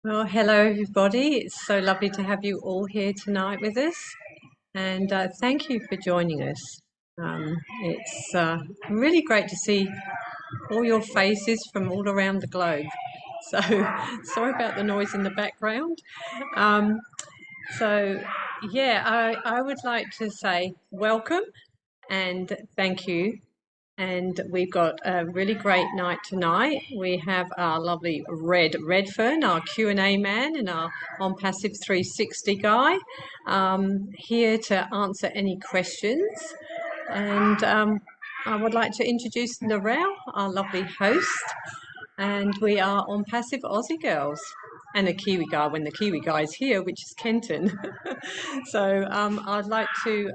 Well, hello everybody. It's so lovely to have you all here tonight with us, and thank you for joining us. It's really great to see all your faces from all around the globe. So, sorry about the noise in the background. Um, I would like to say welcome and thank you, and we've got a really great night tonight. We have our lovely Red Redfern, our Q&A man, and our OnPassive 360 guy here to answer any questions. And I would like to introduce Narelle, our lovely host, and we are OnPassive Aussie Girls. And a Kiwi guy when the Kiwi guy is here, which is Kenton. So I'd like to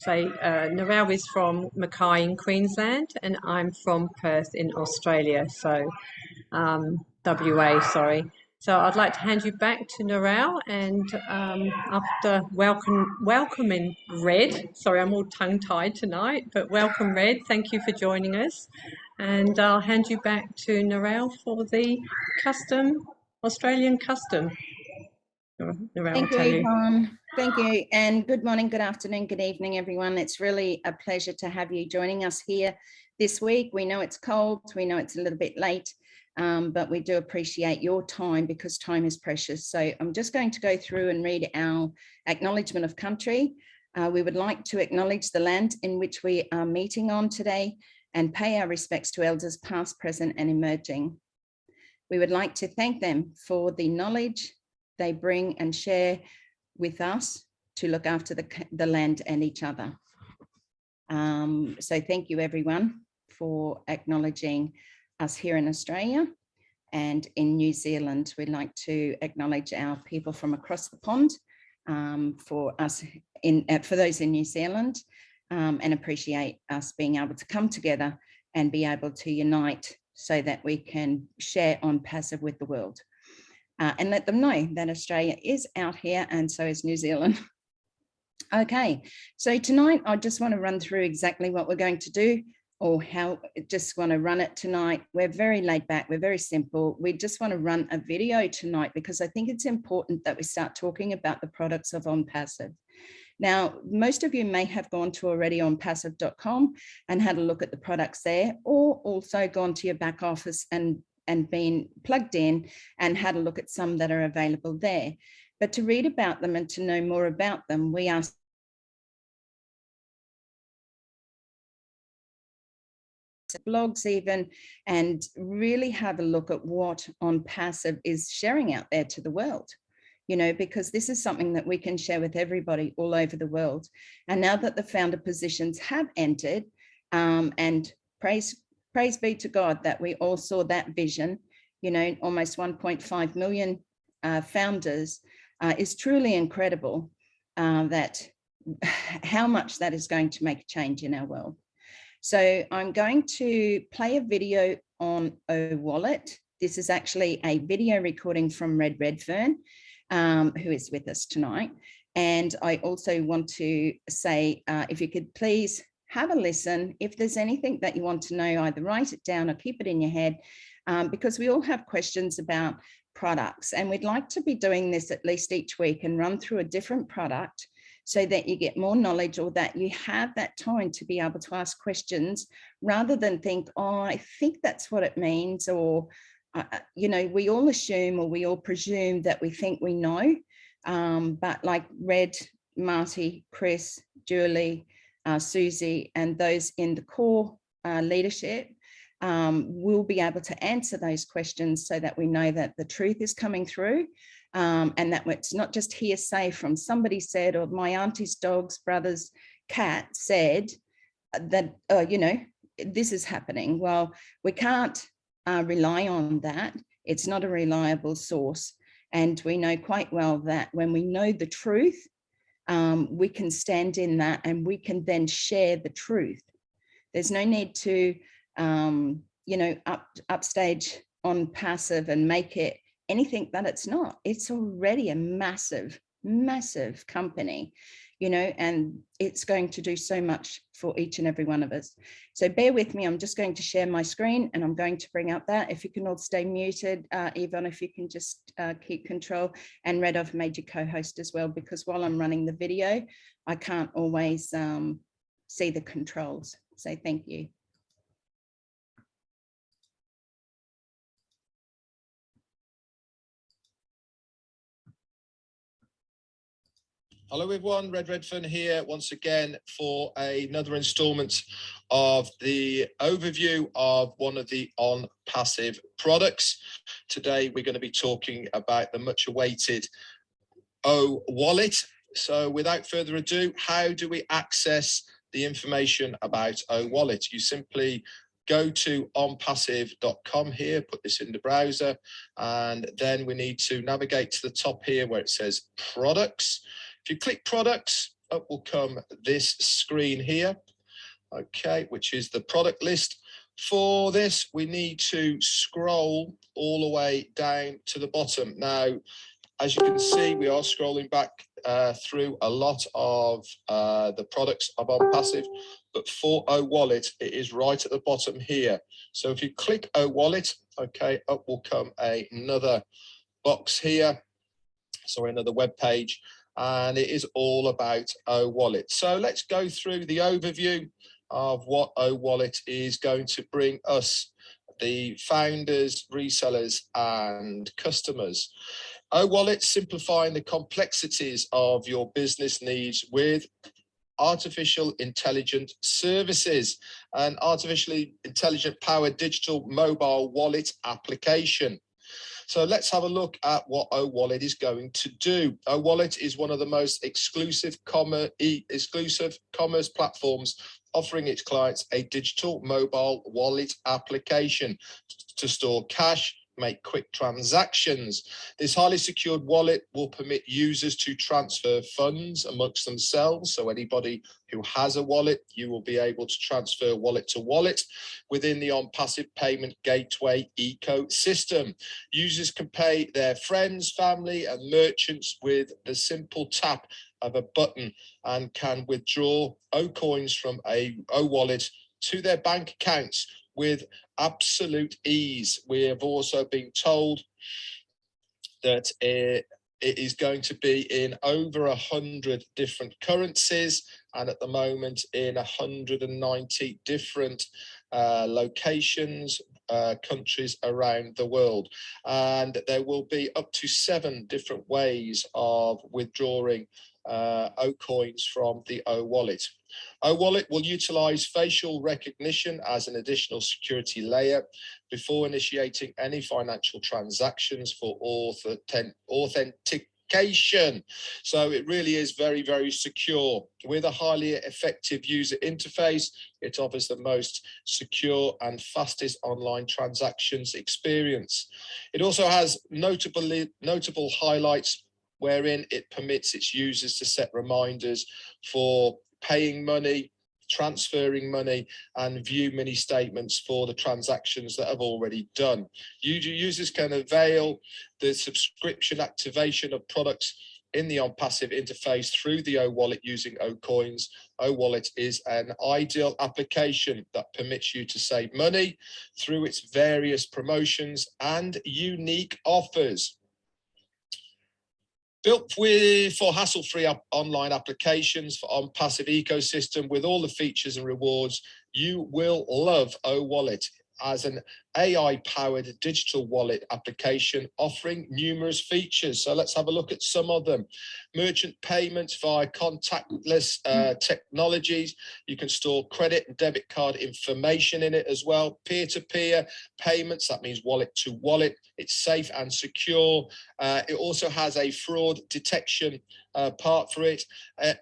Narelle is from Mackay in Queensland, and I'm from Perth in Australia. So WA, sorry. So I'd like to hand you back to Narelle, and after welcoming Red, sorry, I'm all tongue-tied tonight, but welcome Red, thank you for joining us. And I'll hand you back to Narelle for the Australian custom. Narelle, Thank you, Yvonne. Thank you. And good morning, good afternoon, good evening, everyone. It's really a pleasure to have you joining us here this week. We know it's cold, we know it's a little bit late, but we do appreciate your time because time is precious. So I'm just going to go through and read our acknowledgement of country. We would like to acknowledge the land in which we are meeting on today and pay our respects to elders past, present and emerging. We would like to thank them for the knowledge they bring and share with us to look after the land and each other. So thank you everyone for acknowledging us here in Australia and in New Zealand. We'd like to acknowledge our people from across the pond for those in New Zealand and appreciate us being able to come together and be able to unite so that we can share OnPassive with the world. And let them know that Australia is out here and so is New Zealand. Okay, so tonight I just want to run through exactly what we're going to do or how just want to run it tonight. We're very laid back, we're very simple. We just want to run a video tonight because I think it's important that we start talking about the products of OnPassive. Now, most of you may have gone to already onpassive.com and had a look at the products there, or also gone to your back office and been plugged in and had a look at some that are available there. But to read about them and to know more about them, we asked blogs even, and really have a look at what OnPassive is sharing out there to the world. You know, because this is something that we can share with everybody all over the world. And now that the founder positions have entered, and praise be to God that we all saw that vision, you know, almost 1.5 million founders is truly incredible that how much that is going to make a change in our world. So I'm going to play a video on OnWallet. This is actually a video recording from Red Redfern, who is with us tonight. And I also want to say, if you could please have a listen. If there's anything that you want to know, either write it down or keep it in your head, because we all have questions about products. And we'd like to be doing this at least each week and run through a different product so that you get more knowledge or that you have that time to be able to ask questions rather than think, oh, I think that's what it means, or you know, we all assume or we all presume that we think we know, but like Red, Marty, Chris, Julie, Susie, and those in the core leadership will be able to answer those questions so that we know that the truth is coming through, and that it's not just hearsay from somebody said, or my auntie's dog's brother's cat said that, you know, this is happening. Well, we can't rely on that. It's not a reliable source. And we know quite well that when we know the truth, we can stand in that and we can then share the truth. There's no need to, you know, upstage OnPassive and make it anything that it's not. It's already a massive, massive company. you know, and it's going to do so much for each and every one of us. So bear with me. I'm just going to share my screen and I'm going to bring up that. If you can all stay muted, Yvonne, if you can just keep control, and Red, I've made you co-host as well, because while I'm running the video, I can't always see the controls. So thank you. Hello everyone, Red Redfern here once again for another installment of the overview of one of the OnPassive products. Today we're going to be talking about the much awaited OWallet. So without further ado, how do we access the information about OWallet? You simply go to onpassive.com here, put this in the browser, and then we need to navigate to the top here where it says products. If you click products, up will come this screen here, okay, which is the product list. For this, we need to scroll all the way down to the bottom. Now, as you can see, we are scrolling back through a lot of the products of OnPassive, but for OWallet, it is right at the bottom here. So if you click OWallet, okay, up will come another box here, sorry, another web page, and it is all about OWallet. So let's go through the overview of what OWallet is going to bring us, the founders, resellers, and customers. OWallet simplifying the complexities of your business needs with artificial intelligent services, an artificially intelligent powered digital mobile wallet application. So let's have a look at what OWallet is going to do. OWallet is one of the most exclusive commerce platforms, offering its clients a digital mobile wallet application to store cash, make quick transactions. This highly secured wallet will permit users to transfer funds amongst themselves. So anybody who has a wallet, you will be able to transfer wallet to wallet within the OnPassive payment gateway ecosystem. Users can pay their friends, family, and merchants with the simple tap of a button and can withdraw OCoins from a OWallet to their bank accounts with absolute ease. We have also been told that it is going to be in over 100 different currencies, and at the moment in 190 different locations, countries around the world. And there will be up to 7 different ways of withdrawing OCoins from the OWallet. OWallet will utilize facial recognition as an additional security layer before initiating any financial transactions for authentication. So it really is very, very secure. With a highly effective user interface, it offers the most secure and fastest online transactions experience. It also has notable highlights wherein it permits its users to set reminders for paying money, transferring money, and view mini statements for the transactions that have already done. Users can avail the subscription activation of products in the OnPassive interface through the OWallet using OCoins. OWallet is an ideal application that permits you to save money through its various promotions and unique offers. Built for hassle-free online applications for OnPassive ecosystem with all the features and rewards, you will love OWallet as an AI-powered digital wallet application offering numerous features. So let's have a look at some of them. Merchant payments via contactless technologies. You can store credit and debit card information in it as well. Peer-to-peer payments, that means wallet to wallet. It's safe and secure. It also has a fraud detection part for it.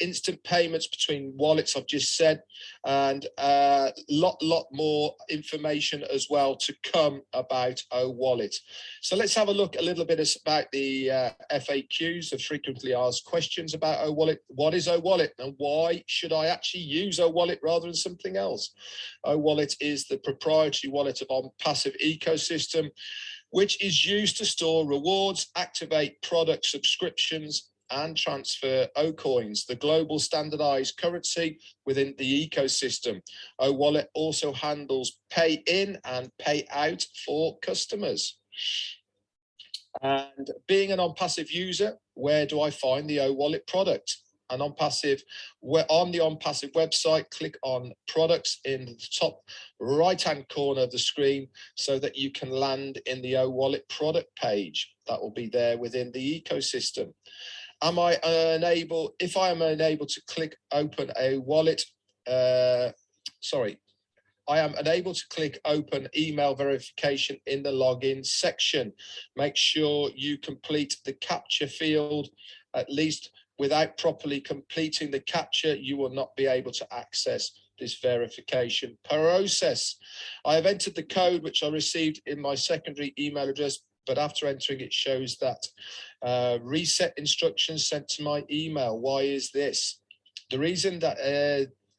Instant payments between wallets, I've just said, and a lot more information as well to come about OWallet. So let's have a look a little bit about the FAQs, the frequently asked questions about OWallet. What is OWallet and why should I actually use OWallet rather than something else? OWallet is the proprietary wallet of OnPassive ecosystem, which is used to store rewards, activate product subscriptions, and transfer OCoins, the global standardized currency within the ecosystem. OWallet also handles pay in and pay out for customers. And being an OnPassive user, where do I find the OWallet product? And OnPassive, on the OnPassive website, click on products in the top right-hand corner of the screen so that you can land in the OWallet product page. That will be there within the ecosystem. Am I unable, if I am unable to click open a wallet, I am unable to click open email verification in the login section. Make sure you complete the captcha field. At least without properly completing the captcha, you will not be able to access this verification process. I have entered the code which I received in my secondary email address, but after entering it shows that reset instructions sent to my email. Why is this? The reason that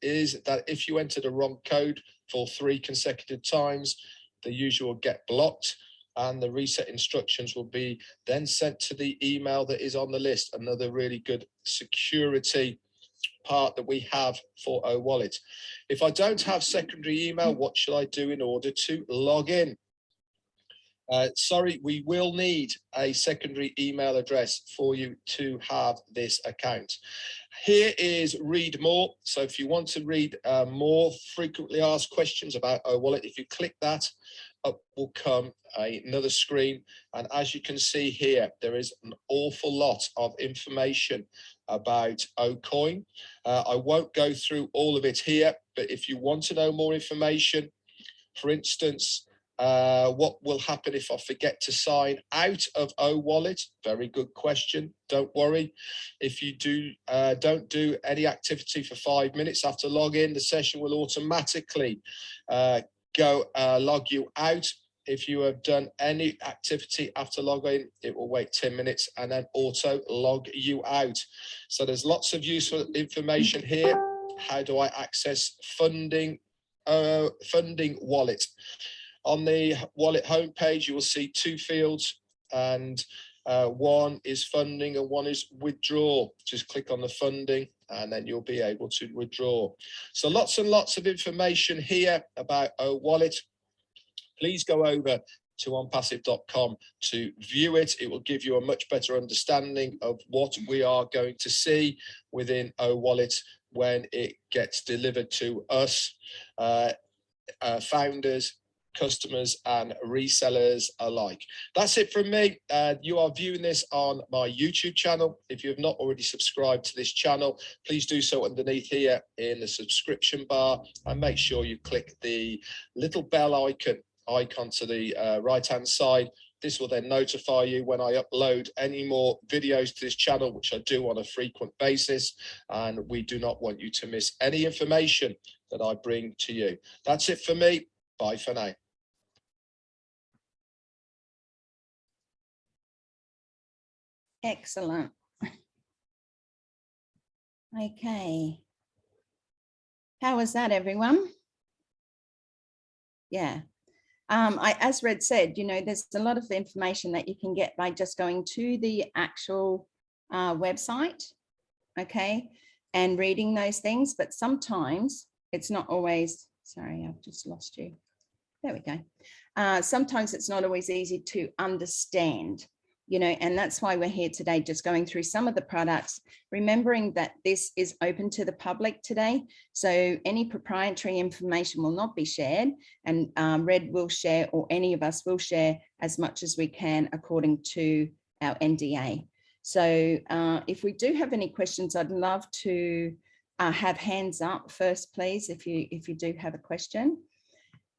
is that if you enter the wrong code for 3 consecutive times, the user will get blocked and the reset instructions will be then sent to the email that is on the list. Another really good security part that we have for OWallet. If I don't have secondary email, what should I do in order to log in? Sorry, we will need a secondary email address for you to have this account. Here is read more. So if you want to read more frequently asked questions about OWallet, if you click that, up will come another screen. And as you can see here, there is an awful lot of information about OCoin. I won't go through all of it here, but if you want to know more information, for instance, what will happen if I forget to sign out of OWallet? Very good question. Don't worry. If you don't do any activity for 5 minutes after login, the session will automatically log you out. If you have done any activity after login, it will wait 10 minutes and then auto log you out. So there's lots of useful information here. How do I access funding wallet? On the wallet homepage, you will see 2 fields, and one is funding and one is withdraw. Just click on the funding and then you'll be able to withdraw. So lots and lots of information here about OWallet. Please go over to onpassive.com to view it. It will give you a much better understanding of what we are going to see within OWallet when it gets delivered to us, founders, customers and resellers alike. That's it from me. You are viewing this on my YouTube channel. If you have not already subscribed to this channel, please do so underneath here in the subscription bar, and make sure you click the little bell icon to the right hand side. This will then notify you when I upload any more videos to this channel, which I do on a frequent basis, and we do not want you to miss any information that I bring to you. That's it for me. Bye for now. Excellent. Okay. How was that, everyone? Yeah. As Red said, you know, there's a lot of information that you can get by just going to the actual website, okay, and reading those things. But sometimes it's not always, sorry, I've just lost you. There we go. Sometimes it's not always easy to understand, you know, and that's why we're here today, just going through some of the products, remembering that this is open to the public today. So any proprietary information will not be shared, and Red will share, or any of us will share, as much as we can according to our NDA. So if we do have any questions, I'd love to have hands up first, please, if you do have a question.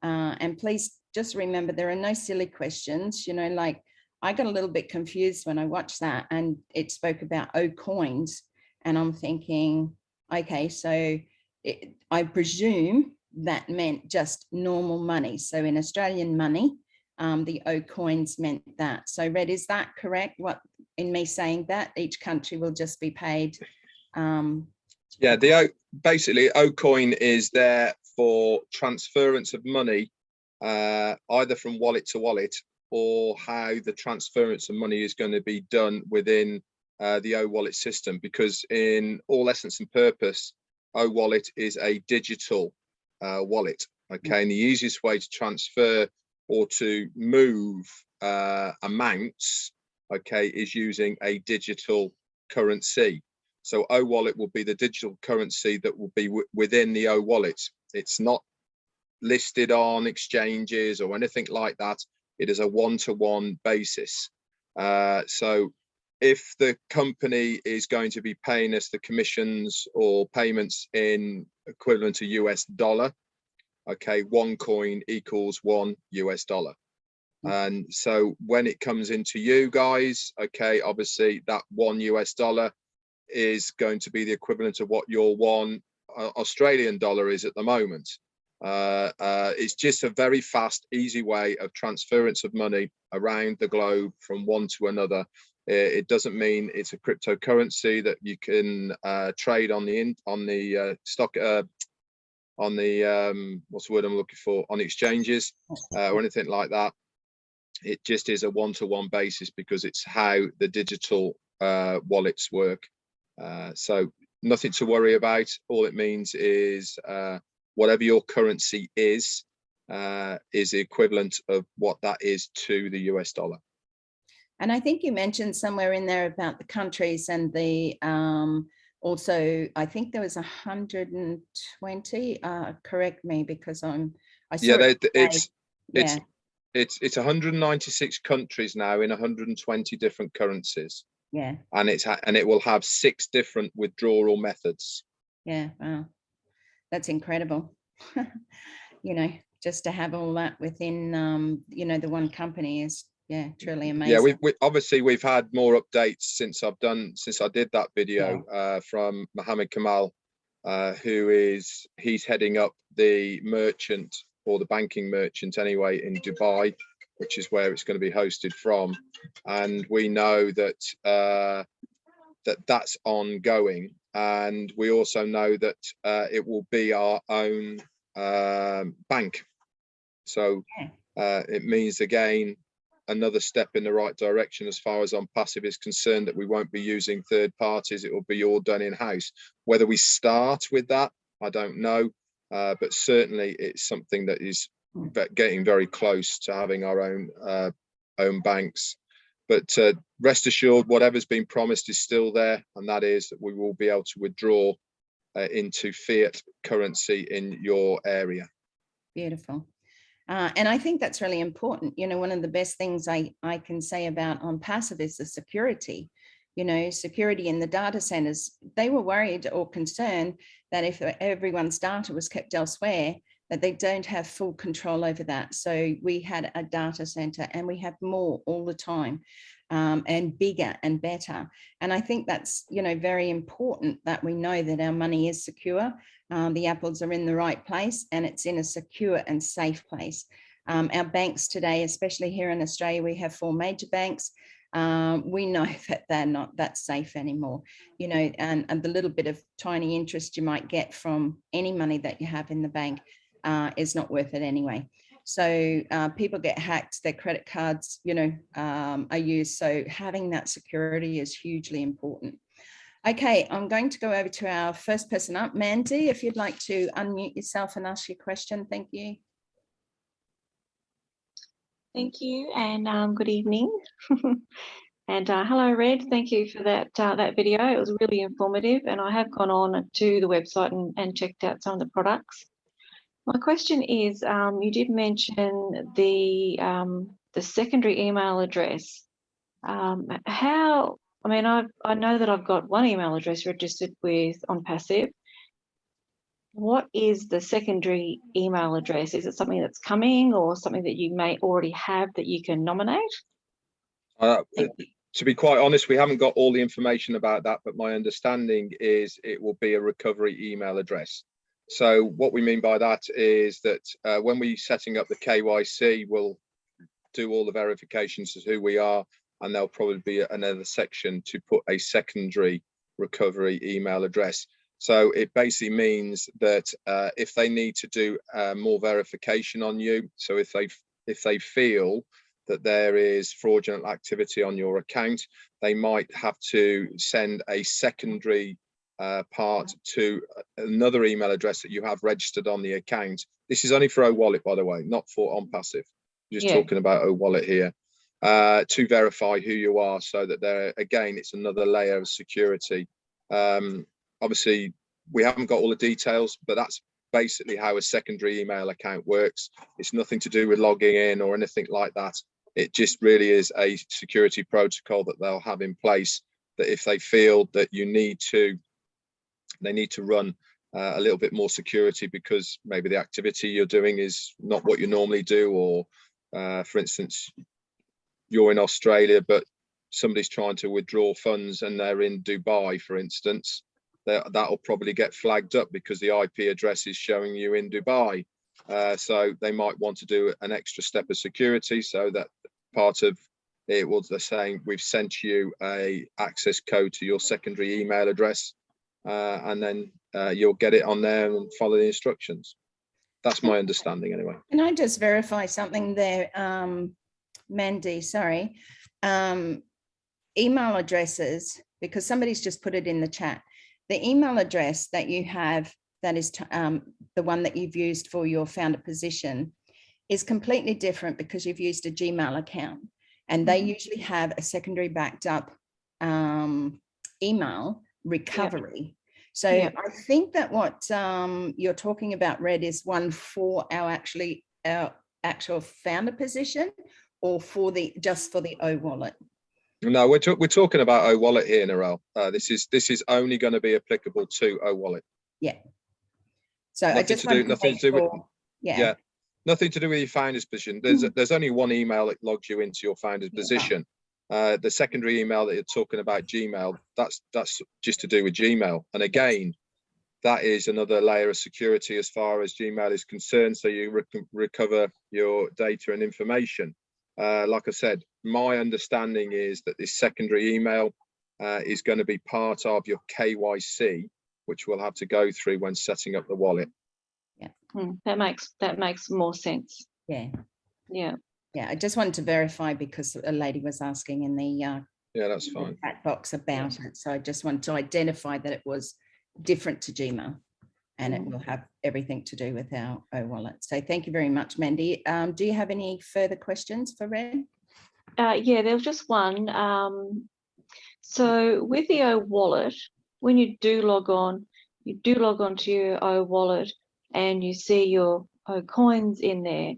And please just remember, there are no silly questions, you know, like I got a little bit confused when I watched that and it spoke about OCoins, and I'm thinking, okay, so I presume that meant just normal money. So in Australian money, the OCoins meant that. So Red, is that correct? What, in me saying that each country will just be paid? Yeah, basically OCoin is there for transference of money, either from wallet to wallet, or how the transference of money is going to be done within the OWallet system, because in all essence and purpose, OWallet is a digital wallet. Okay, and the easiest way to transfer or to move amounts, okay, is using a digital currency. So OWallet will be the digital currency that will be within the OWallet. It's not listed on exchanges or anything like that. It is a one-to-one basis. So if the company is going to be paying us the commissions or payments in equivalent to US dollar, okay, one coin equals $1 US. And so when it comes into you guys, okay, obviously that $1 US is going to be the equivalent of what your one Australian dollar is at the moment. It's just a very fast, easy way of transference of money around the globe from one to another. It doesn't mean it's a cryptocurrency that you can trade on the stock, on the what's the word I'm looking for, on exchanges or anything like that. It just is a one-to-one basis because it's how the digital wallets work. So nothing to worry about. All it means is whatever your currency is the equivalent of what that is to the US dollar. And I think you mentioned somewhere in there about the countries and the also, I think there was 120. Correct me because I saw it's 196 countries now in 120 different currencies. Yeah. And it will have 6 different withdrawal methods. Yeah, wow, that's incredible. You know, just to have all that within you know, the one company is, yeah, truly amazing. Yeah, we obviously we've had more updates since I did that video from Mohammed Kamal, he's heading up the merchant, or the banking merchant anyway, in Dubai, which is where it's going to be hosted from. And we know that that's ongoing, and we also know that it will be our own bank. So it means, again, another step in the right direction as far as OnPassive is concerned, that we won't be using third parties. It will be all done in-house. Whether we start with that, I don't know, but certainly it's something that is getting very close to having our own banks. But rest assured, whatever's been promised is still there, and that is that we will be able to withdraw into fiat currency in your area. Beautiful. And I think that's really important. You know, one of the best things I can say about OnPassive is the security. You know, security in the data centers. They were worried or concerned that if everyone's data was kept elsewhere, that they don't have full control over that. So we had a data center, and we have more all the time, and bigger and better. And I think that's, you know, very important that we know that our money is secure. The apples are in the right place, and it's in a secure and safe place. Our banks today, especially here in Australia, we have 4 major banks. We know that they're not that safe anymore, you know, and the little bit of tiny interest you might get from any money that you have in the bank is not worth it anyway. So people get hacked, their credit cards, you know, are used. So having that security is hugely important. Okay, I'm going to go over to our first person up, Mandy, if you'd like to unmute yourself and ask your question. Thank you. Thank you, and good evening. And hello, Red. Thank you for that video. It was really informative, and I have gone on to the website and checked out some of the products. My question is, you did mention the secondary email address. I mean, I know that I've got one email address registered with OnPassive. What is the secondary email address? Is it something that's coming, or something that you may already have that you can nominate? To be quite honest, we haven't got all the information about that, but my understanding is it will be a recovery email address. So what we mean by that is that when we're setting up the KYC, we'll do all the verifications as who we are, and there'll probably be another section to put a secondary recovery email address. So it basically means that if they need to do more verification on you, so if they feel that there is fraudulent activity on your account, they might have to send a secondary part to another email address that you have registered on the account. This is only for OWallet, by the way, not for OnPassive. Just talking about OWallet here, to verify who you are, so that there, again, it's another layer of security. Obviously, we haven't got all the details, but that's basically how a secondary email account works. It's nothing to do with logging in or anything like that. It just really is a security protocol that they'll have in place, that if they feel that they need to run a little bit more security because maybe the activity you're doing is not what you normally do, or for instance, you're in Australia, but somebody's trying to withdraw funds and they're in Dubai, for instance, that'll probably get flagged up because the IP address is showing you in Dubai. So they might want to do an extra step of security, so that part of it was they're saying, we've sent you a access code to your secondary email address, and then you'll get it on there and follow the instructions. That's my understanding anyway. Can I just verify something there, Mandy? Sorry. Email addresses, because somebody's just put it in the chat. The email address that you have, that is the one that you've used for your founder position, is completely different because you've used a Gmail account, and they usually have a secondary backed up email recovery. So I think that what you're talking about, Red, is one for our actual founder position, or for just for the OWallet. No, we're talking about OWallet here, Narelle. This is only going to be applicable to OWallet. Yeah. So nothing I just to do, nothing to do with, yeah, nothing to do with your founder's position. There's only one email that logs you into your founder's position. The secondary email that you're talking about, Gmail, that's just to do with Gmail. And again, that is another layer of security as far as Gmail is concerned. So you recover your data and information. Like I said, my understanding is that this secondary email is going to be part of your KYC, which we'll have to go through when setting up the wallet. Yeah, that makes more sense. Yeah. I just wanted to verify because a lady was asking in the that's fine, chat box about it. So I just wanted to identify that it was different to Gmail, and it will have everything to do with our OWallet. So thank you very much, Mandy. Do you have any further questions for Red? Yeah, there was just one. So with the OWallet, when you do log on to your OWallet and you see your coins in there.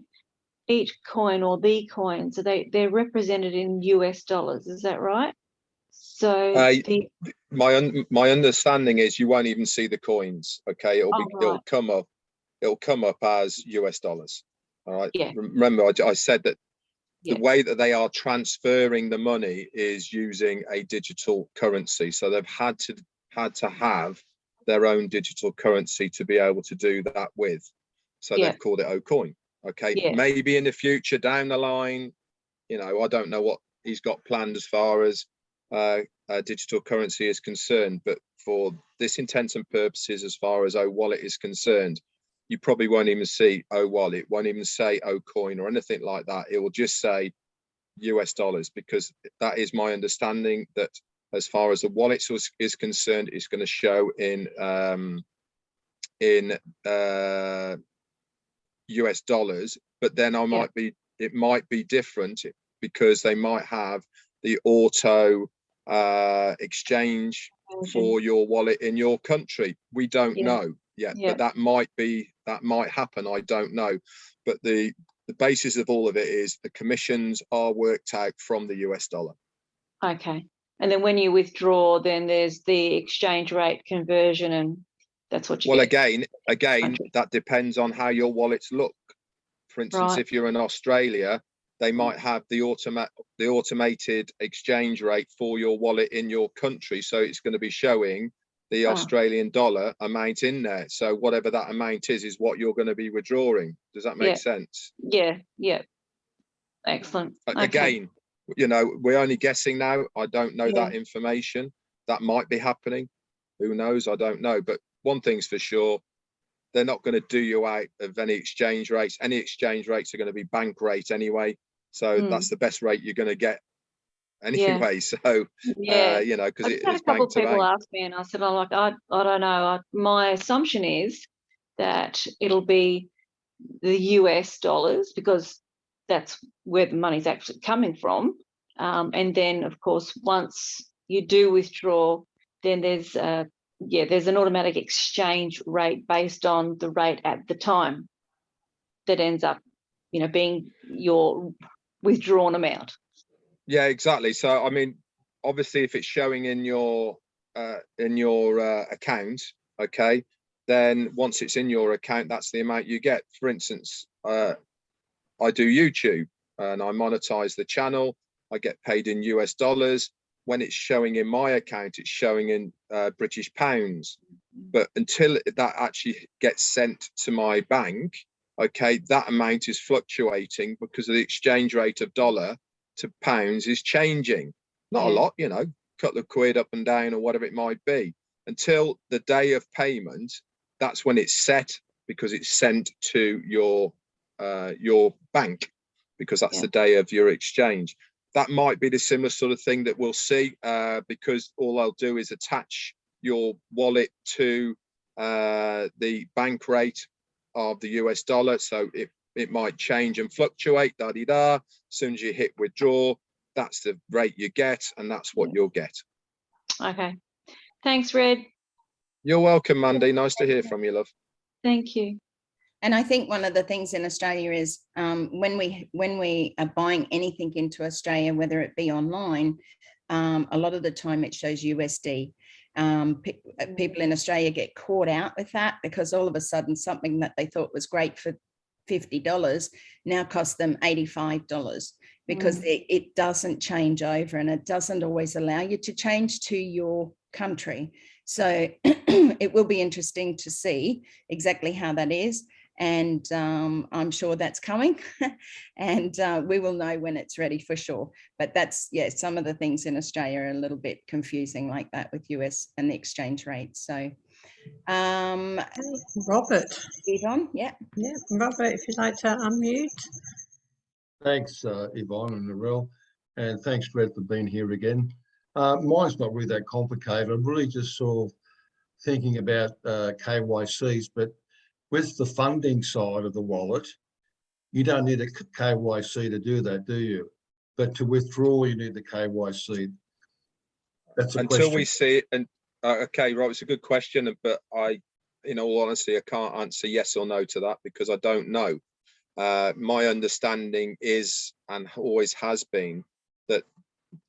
Each coin, or the coins, so they're represented in US dollars. Is that right? So my understanding is you won't even see the coins. Okay, it'll come up as US dollars. All right. Yeah. Remember, I said that the way that they are transferring the money is using a digital currency. So they've had to have their own digital currency to be able to do that with. So they've called it OCoin. Okay, maybe in the future down the line, I don't know what he's got planned as far as digital currency is concerned, but for this intents and purposes, as far as OWallet is concerned, you probably won't even see OWallet, won't even say OCoin or anything like that. It will just say US dollars, because that is my understanding, that as far as the wallet is concerned, it's going to show in US dollars, but then it might be different because they might have the auto exchange for your wallet in your country. We don't know yet, but that might happen. I don't know, but the basis of all of it is the commissions are worked out from the US dollar. Okay, and then when you withdraw, then there's the exchange rate conversion, and that's what you get. Again, that depends on how your wallets look. For instance, if you're in Australia, they might have the automated exchange rate for your wallet in your country. So it's going to be showing the Australian dollar amount in there. So whatever that amount is what you're going to be withdrawing. Does that make sense? Yeah. Excellent. Again, we're only guessing now. I don't know that information. That might be happening. Who knows? I don't know. But one thing's for sure, they're not going to do you out of any exchange rates. Any exchange rates are going to be bank rate anyway. So that's the best rate you're going to get anyway. Yeah. So Yeah. you know, because I just had a it's couple bank of to people bank. ask me, and I said, "I'm like, I don't know. My assumption is that it'll be the US dollars because that's where the money's actually coming from. And then, of course, once you do withdraw, then there's an automatic exchange rate based on the rate at the time that ends up, being your withdrawn amount." Yeah, exactly. So I mean, obviously, if it's showing in your account, okay, then once it's in your account, that's the amount you get. For instance, I do YouTube and I monetize the channel. I get paid in US dollars. When it's showing in my account, it's showing in British pounds. But until that actually gets sent to my bank, okay, that amount is fluctuating because of the exchange rate of dollar to pounds is changing. Not a lot, couple of quid up and down or whatever it might be. Until the day of payment, that's when it's set because it's sent to your bank because that's the day of your exchange. That might be the similar sort of thing that we'll see because all I'll do is attach your wallet to the bank rate of the US dollar. So it might change and fluctuate, da-di-da. As soon as you hit withdraw, that's the rate you get, and that's what you'll get. Okay. Thanks, Red. You're welcome, Mandy. Nice to hear from you, love. Thank you. And I think one of the things in Australia is when we are buying anything into Australia, whether it be online, a lot of the time it shows USD. People in Australia get caught out with that because all of a sudden something that they thought was great for $50 now costs them $85 because it doesn't change over and it doesn't always allow you to change to your country. So it will be interesting to see exactly how that is. And I'm sure that's coming and we will know when it's ready for sure. But that's, some of the things in Australia are a little bit confusing like that with US and the exchange rate. So Robert. Yvonne, yeah, Robert, if you'd like to unmute. Thanks, Yvonne and Narelle, and thanks, Red, for being here again. Mine's not really that complicated. I'm really just sort of thinking about KYCs, but with the funding side of the wallet, you don't need a KYC to do that, do you? But to withdraw, you need the KYC. That's a question. Until we see it, and okay, right, it's a good question, but in all honesty, I can't answer yes or no to that because I don't know. My understanding is, and always has been, that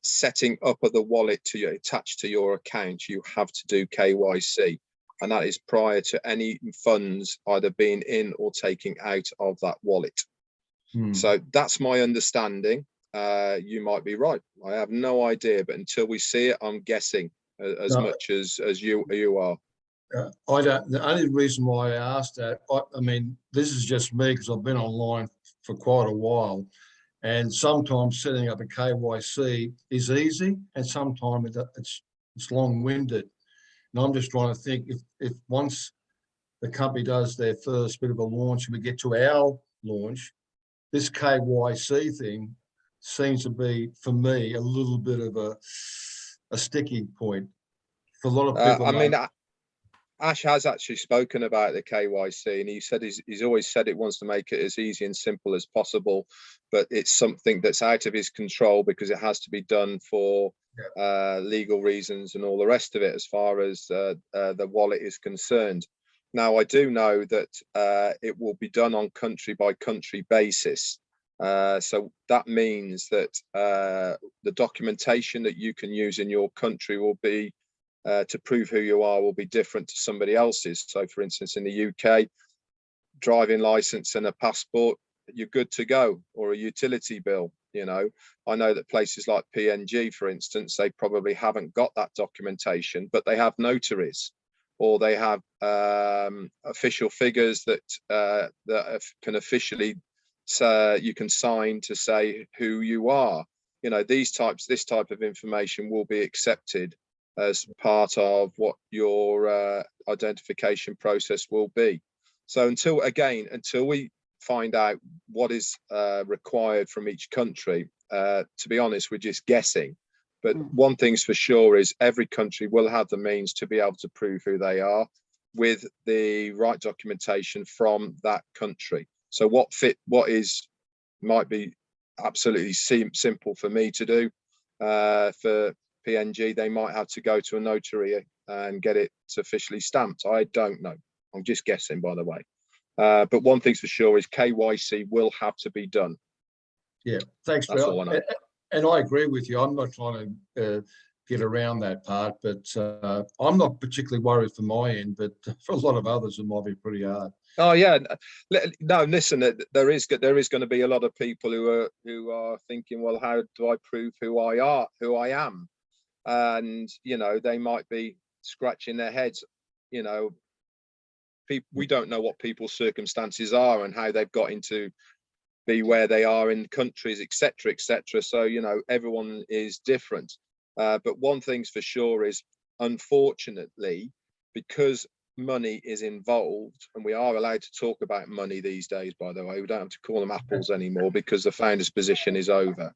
setting up of the wallet attached to your account, you have to do KYC. And that is prior to any funds either being in or taking out of that wallet. So that's my understanding. You might be right. I have no idea, but until we see it, I'm guessing as much as you are. I don't. The only reason why I asked that, I mean, this is just me because I've been online for quite a while, and sometimes setting up a KYC is easy, and sometimes it's long-winded. And I'm just trying to think if once the company does their first bit of a launch and we get to our launch, this KYC thing seems to be, for me, a little bit of a sticking point for a lot of people. I mean, Ash has actually spoken about the KYC, and he said he's always said it wants to make it as easy and simple as possible, but it's something that's out of his control because it has to be done for legal reasons and all the rest of it as far as the wallet is concerned. Now, I do know that it will be done on country by country basis. So that means that the documentation that you can use in your country will be to prove who you are will be different to somebody else's. So for instance, in the UK, driving license and a passport, you're good to go, or a utility bill. I know that places like PNG, for instance, they probably haven't got that documentation, but they have notaries, or they have official figures that can officially you can sign to say who you are. This type of information will be accepted as part of what your identification process will be. So until we find out what is required from each country. To be honest, we're just guessing. But one thing's for sure is every country will have the means to be able to prove who they are with the right documentation from that country. So might be absolutely simple for me to do. For PNG, they might have to go to a notary and get it officially stamped. I don't know. I'm just guessing, by the way. But one thing's for sure is KYC will have to be done. Yeah, thanks, That's Bill. all I know. And I agree with you. I'm not trying to get around that part, but I'm not particularly worried for my end, but for a lot of others, it might be pretty hard. Oh yeah, no. Listen, there is going to be a lot of people who are thinking, well, how do I prove who I am? And you know, they might be scratching their heads. You know, we don't know what people's circumstances are and how they've got into be where they are in countries, etc., etc. So you know, everyone is different. But one thing's for sure is, unfortunately, because money is involved, and we are allowed to talk about money these days, by the way, we don't have to call them apples anymore because the founder's position is over.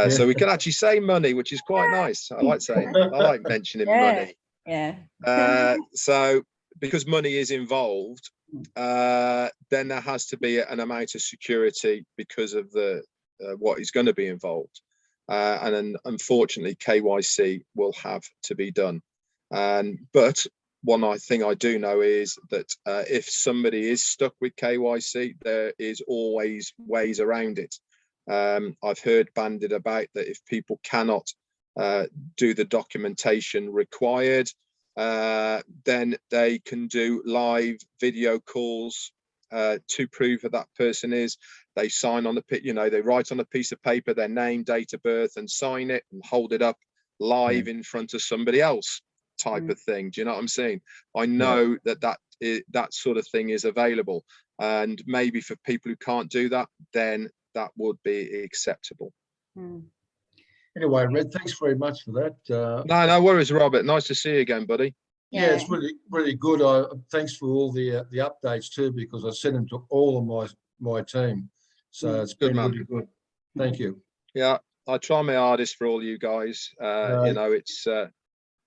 So we can actually say money, which is quite nice. I like mentioning money. Yeah. So because money is involved, then there has to be an amount of security because of the what is going to be involved. And then unfortunately KYC will have to be done. But one thing I do know is that if somebody is stuck with KYC, there is always ways around it. I've heard bandied about that if people cannot do the documentation required, then they can do live video calls to prove who that person is. They sign on they write on a piece of paper their name, date of birth, and sign it and hold it up live in front of somebody else, type of thing. Do you know what I'm saying? I know that sort of thing is available, and maybe for people who can't do that, then that would be acceptable. Anyway, Red, thanks very much for that. No worries, Robert. Nice to see you again, buddy. Yeah, it's really good. Thanks for all the updates too, because I sent them to all of my team. So it's been really good. Thank you. Yeah, I try my hardest for all you guys. You know,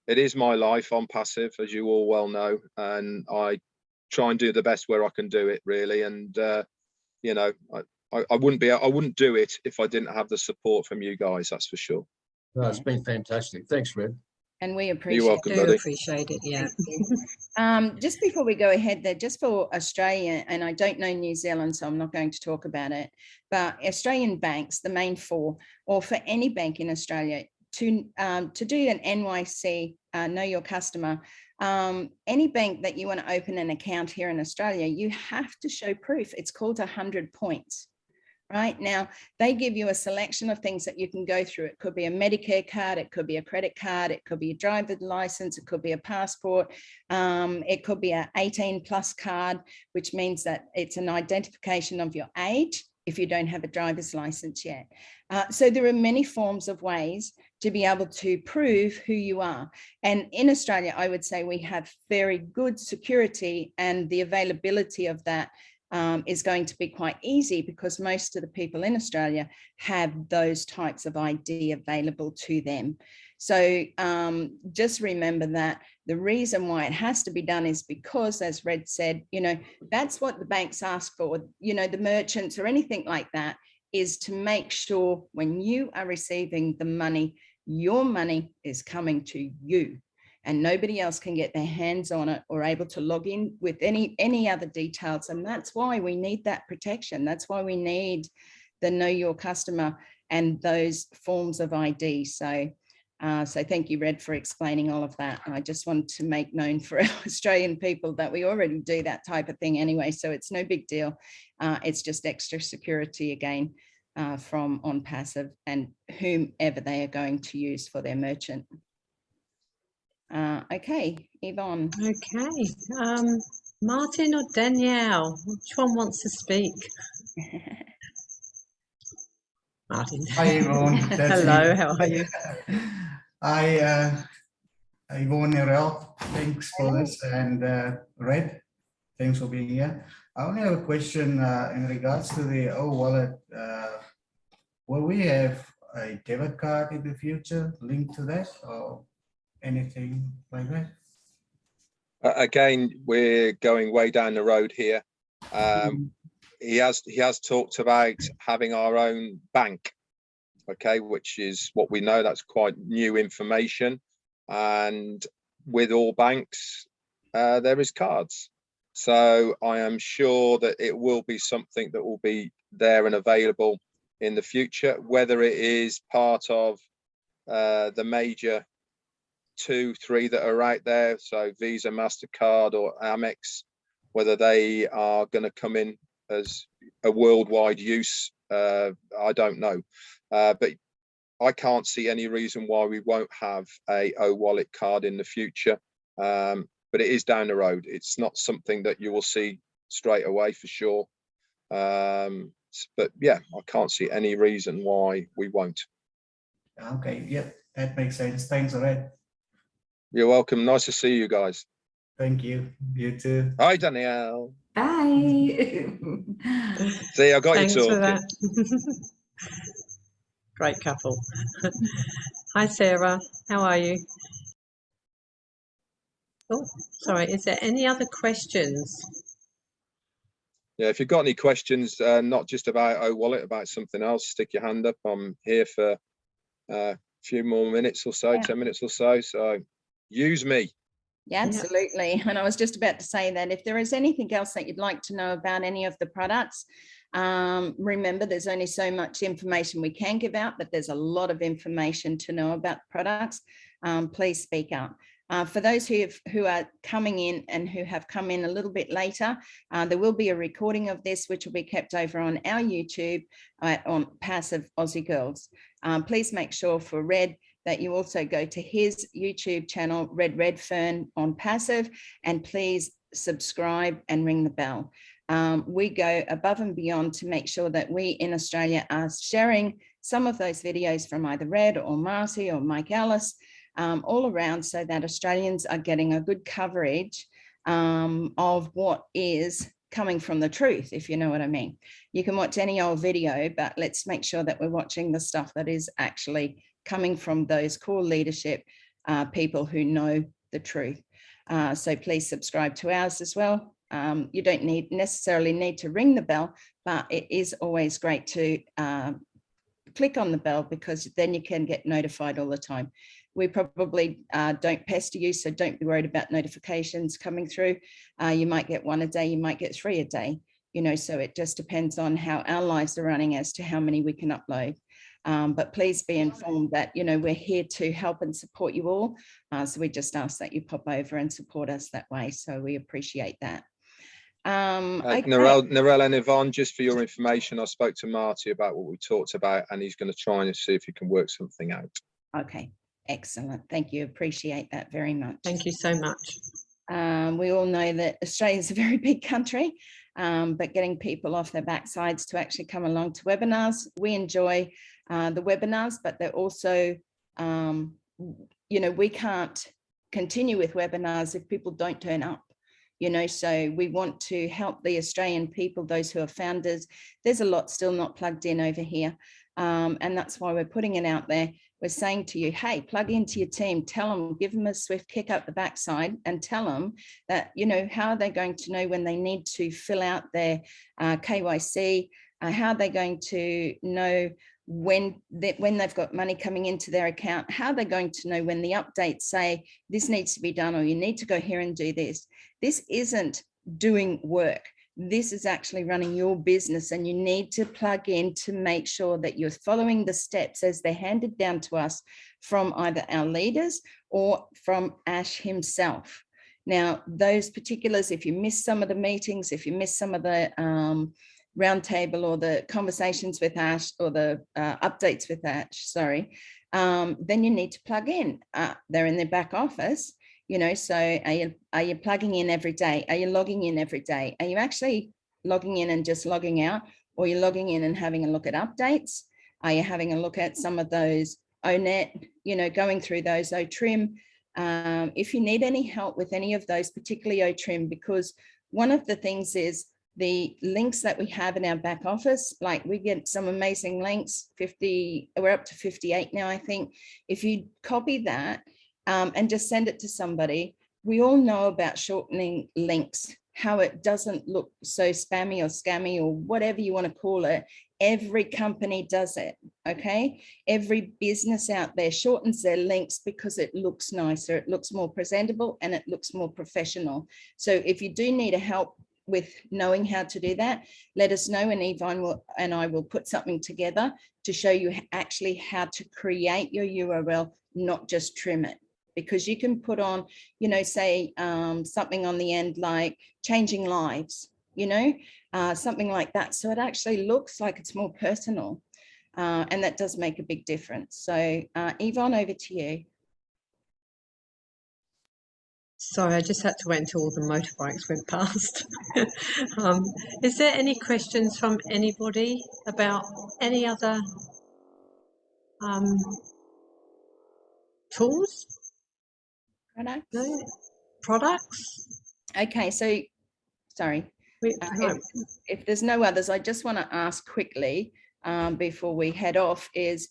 it is my life on Passive, as you all well know, and I try and do the best where I can do it, really. And you know, I wouldn't do it if I didn't have the support from you guys. That's for sure. No, it's been fantastic. Thanks, Red. And we appreciate You're welcome, it. buddy. Appreciate it. Yeah. Just before we go ahead there, just for Australia, and I don't know New Zealand, so I'm not going to talk about it, but Australian banks, the main four, or for any bank in Australia, to do an NYC, know your customer, any bank that you want to open an account here in Australia, you have to show proof. It's called 100 points. Right now, they give you a selection of things that you can go through. It could be a Medicare card, it could be a credit card, it could be a driver's license, it could be a passport, it could be an 18+ card, which means that it's an identification of your age if you don't have a driver's license yet. So there are many forms of ways to be able to prove who you are. And in Australia, I would say we have very good security, and the availability of that is going to be quite easy because most of the people in Australia have those types of ID available to them. So just remember that the reason why it has to be done is because, as Red said, you know, that's what the banks ask for, you know, the merchants or anything like that, is to make sure when you are receiving the money, your money is coming to you, and nobody else can get their hands on it or able to log in with any other details. And that's why we need that protection. That's why we need the know your customer and those forms of ID. So thank you, Red, for explaining all of that. I just wanted to make known for our Australian people that we already do that type of thing anyway, so it's no big deal. It's just extra security again from OnPassive and whomever they are going to use for their merchant. Okay, Yvonne. Okay. Martin or Danielle, which one wants to speak? Martin. Hi, Yvonne. Hello, how are you? Hi, Yvonne Nerel. Thanks for this. And Red, Thanks for being here. I only have a question in regards to the OWallet. Will we have a debit card in the future linked to that or anything like that? Again, we're going way down the road here. He has talked about having our own bank, okay, which is what we know. That's quite new information. And with all banks, there is cards. So I am sure that it will be something that will be there and available in the future, whether it is part of the major 2, 3 that are out there, so Visa, MasterCard or Amex, whether they are going to come in as a worldwide use, I don't know. But I can't see any reason why we won't have a OWallet card in the future. But it is down the road. It's not something that you will see straight away for sure. But yeah, I can't see any reason why we won't. Okay, yep, that makes sense. Thanks, Red. You're welcome. Nice to see you guys. Thank you. You too. Hi, Danielle. Bye. See, I got Thanks you for talking. that. Great couple. Hi, Sarah. How are you? Oh, sorry. Is there any other questions? Yeah, if you've got any questions, not just about OWallet, about something else, stick your hand up. I'm here for a few more minutes or so, Yeah. 10 minutes or so. So use me. Yeah, absolutely. And I was just about to say that if there is anything else that you'd like to know about any of the products, remember there's only so much information we can give out, but there's a lot of information to know about products. Please speak up. For those who are coming in and who have come in a little bit later, there will be a recording of this, which will be kept over on our YouTube on OnPassive AussieGirls. Please make sure for Red that you also go to his YouTube channel, Red Redfern OnPassive, and please subscribe and ring the bell. We go above and beyond to make sure that we in Australia are sharing some of those videos from either Red or Marty or Mike Ellis, all around, so that Australians are getting a good coverage of what is coming from the truth, if you know what I mean. You can watch any old video, but let's make sure that we're watching the stuff that is actually coming from those core leadership people who know the truth. So please subscribe to ours as well. You don't necessarily need to ring the bell, but it is always great to click on the bell, because then you can get notified all the time. We probably don't pester you, so don't be worried about notifications coming through. You might get 1 a day, you might get 3 a day, you know, so it just depends on how our lives are running as to how many we can upload. But please be informed that, you know, we're here to help and support you all. So we just ask that you pop over and support us that way. So we appreciate that. Okay. Narelle and Yvonne, just for your information, I spoke to Marty about what we talked about, and he's going to try and see if he can work something out. Okay, excellent. Thank you. Appreciate that very much. Thank you so much. We all know that Australia is a very big country, but getting people off their backsides to actually come along to webinars. We enjoy the webinars, but they're also, you know, we can't continue with webinars if people don't turn up. You know, so we want to help the Australian people, those who are founders. There's a lot still not plugged in over here. And that's why we're putting it out there. We're saying to you, hey, plug into your team, tell them, give them a swift kick up the backside, and tell them that, you know, how are they going to know when they need to fill out their KYC, how are they going to know when they've got money coming into their account, how they're going to know when the updates say this needs to be done, or you need to go here and do this. This isn't doing work. This is actually running your business, and you need to plug in to make sure that you're following the steps as they're handed down to us from either our leaders or from Ash himself. Now, those particulars, if you miss some of the meetings, if you miss some of the roundtable or the conversations with Ash, or the updates with Ash, sorry, then you need to plug in. They're in their back office, you know, so are you plugging in every day? Are you logging in every day? Are you actually logging in and just logging out, or you're logging in and having a look at updates? Are you having a look at some of those ONET, you know, going through those OTrim? If you need any help with any of those, particularly OTrim, because one of the things is the links that we have in our back office, like we get some amazing links, 50, we're up to 58 now, I think. If you copy that and just send it to somebody, we all know about shortening links, how it doesn't look so spammy or scammy or whatever you want to call it. Every company does it, okay? Every business out there shortens their links because it looks nicer, it looks more presentable, and it looks more professional. So if you do need a help with knowing how to do that, let us know, and Yvonne and I will put something together to show you actually how to create your URL, not just trim it. Because you can put on, you know, say something on the end like changing lives, you know, something like that. So it actually looks like it's more personal, and that does make a big difference. So Yvonne, over to you. Sorry, I just had to wait until all the motorbikes went past. Is there any questions from anybody about any other tools? Products? No? Products? Okay, so sorry. If there's no others, I just want to ask quickly before we head off is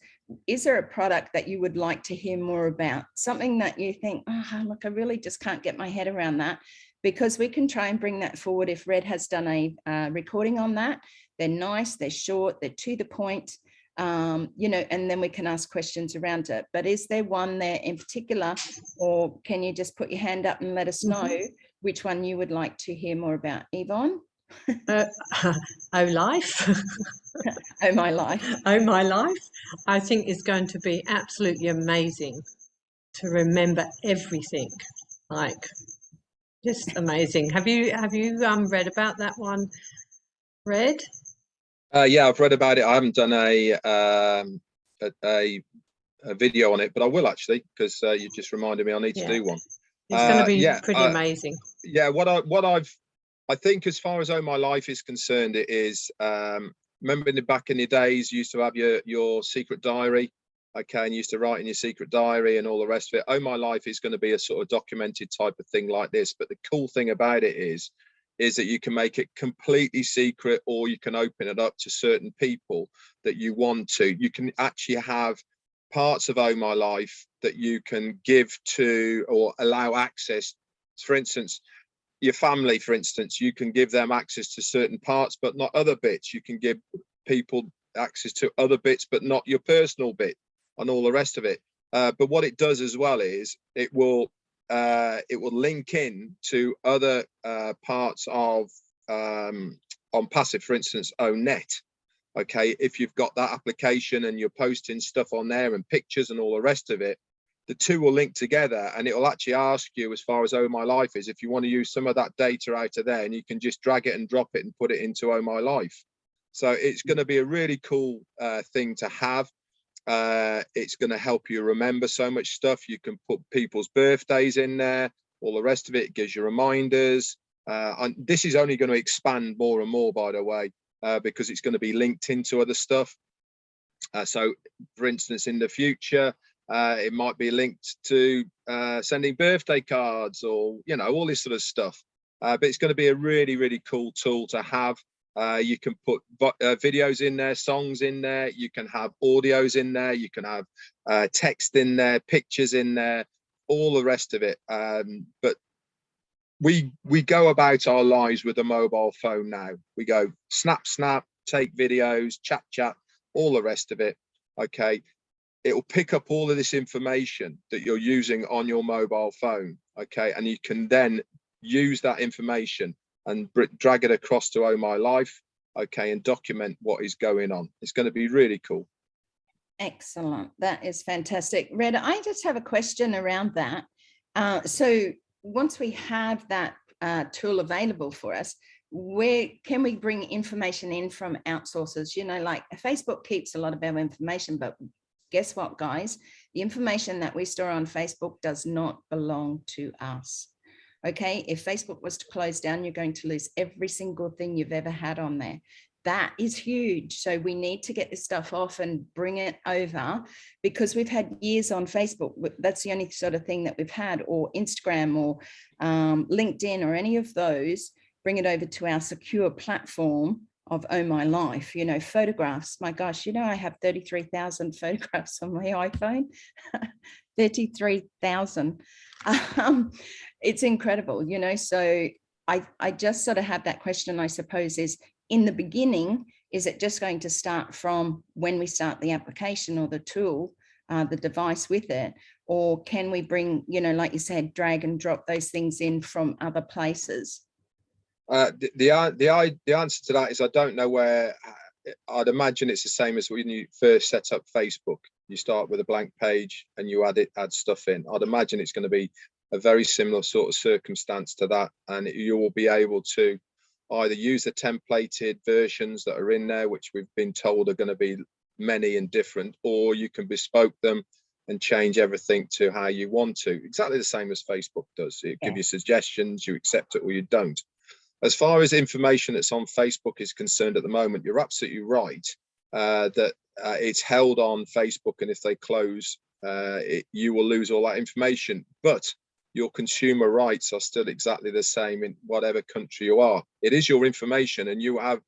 there a product that you would like to hear more about? Something that you think, oh, look, I really just can't get my head around that, because we can try and bring that forward if Red has done a recording on that. They're nice, they're short, they're to the point, you know, and then we can ask questions around it. But is there one there in particular, or can you just put your hand up and let us know which one you would like to hear more about? Yvonne? Oh, life. Oh, my life. Oh, my life. I think is going to be absolutely amazing to remember everything. Like, just amazing. Have you read about that one, Red? Yeah, I've read about it. I haven't done a video on it, but I will actually, because you just reminded me I need to do one. It's going to be pretty amazing. Yeah, I think as far as Oh My Life is concerned, it is, remember back in the days, you used to have your secret diary, okay, and you used to write in your secret diary and all the rest of it. Oh My Life is going to be a sort of documented type of thing like this. But the cool thing about it is that you can make it completely secret, or you can open it up to certain people that you want to. You can actually have parts of Oh My Life that you can give to or allow access. For instance, your family, for instance, you can give them access to certain parts, but not other bits. You can give people access to other bits, but not your personal bit and all the rest of it. But what it does as well is it will link in to other parts of OnPassive, for instance, ONet. Okay, if you've got that application and you're posting stuff on there and pictures and all the rest of it, the two will link together, and it will actually ask you, as far as Oh My Life is, if you want to use some of that data out of there, and you can just drag it and drop it and put it into Oh My Life. So it's going to be a really cool thing to have. It's going to help you remember so much stuff. You can put people's birthdays in there, all the rest of it. It gives you reminders. And this is only going to expand more and more, by the way, because it's going to be linked into other stuff. So, for instance, in the future, it might be linked to sending birthday cards, or, you know, all this sort of stuff. But it's going to be a really, really cool tool to have. You can put videos in there, songs in there, you can have audios in there, you can have text in there, pictures in there, all the rest of it. But we go about our lives with a mobile phone now. We go snap, take videos, chat, all the rest of it. Okay. It will pick up all of this information that you're using on your mobile phone, okay? And you can then use that information and drag it across to Oh My Life, okay, and document what is going on. It's going to be really cool. Excellent. That is fantastic. Red, I just have a question around that. So once we have that tool available for us, where can we bring information in from outsourcers? You know, like Facebook keeps a lot of our information, but guess what, guys? The information that we store on Facebook does not belong to us. Okay, if Facebook was to close down, you're going to lose every single thing you've ever had on there. That is huge. So we need to get this stuff off and bring it over, because we've had years on Facebook. That's the only sort of thing that we've had, or Instagram, or LinkedIn, or any of those. bring it over to our secure platform of Oh My Life, you know, photographs. My gosh, you know, I have 33,000 photographs on my iPhone. 33,000. It's incredible, you know. So I just sort of have that question, I suppose, is in the beginning, is it just going to start from when we start the application or the tool, the device with it? Or can we bring, you know, like you said, drag and drop those things in from other places? The answer to that is I don't know where. I'd imagine it's the same as when you first set up Facebook. You start with a blank page and you add stuff in. I'd imagine it's going to be a very similar sort of circumstance to that, and you will be able to either use the templated versions that are in there, which we've been told are going to be many and different, or you can bespoke them and change everything to how you want to. Exactly the same as Facebook does. It gives you suggestions, you accept it or you don't. As far as information that's on Facebook is concerned at the moment, you're absolutely right that it's held on Facebook, and if they close, you will lose all that information. But your consumer rights are still exactly the same in whatever country you are. It is your information, and you have,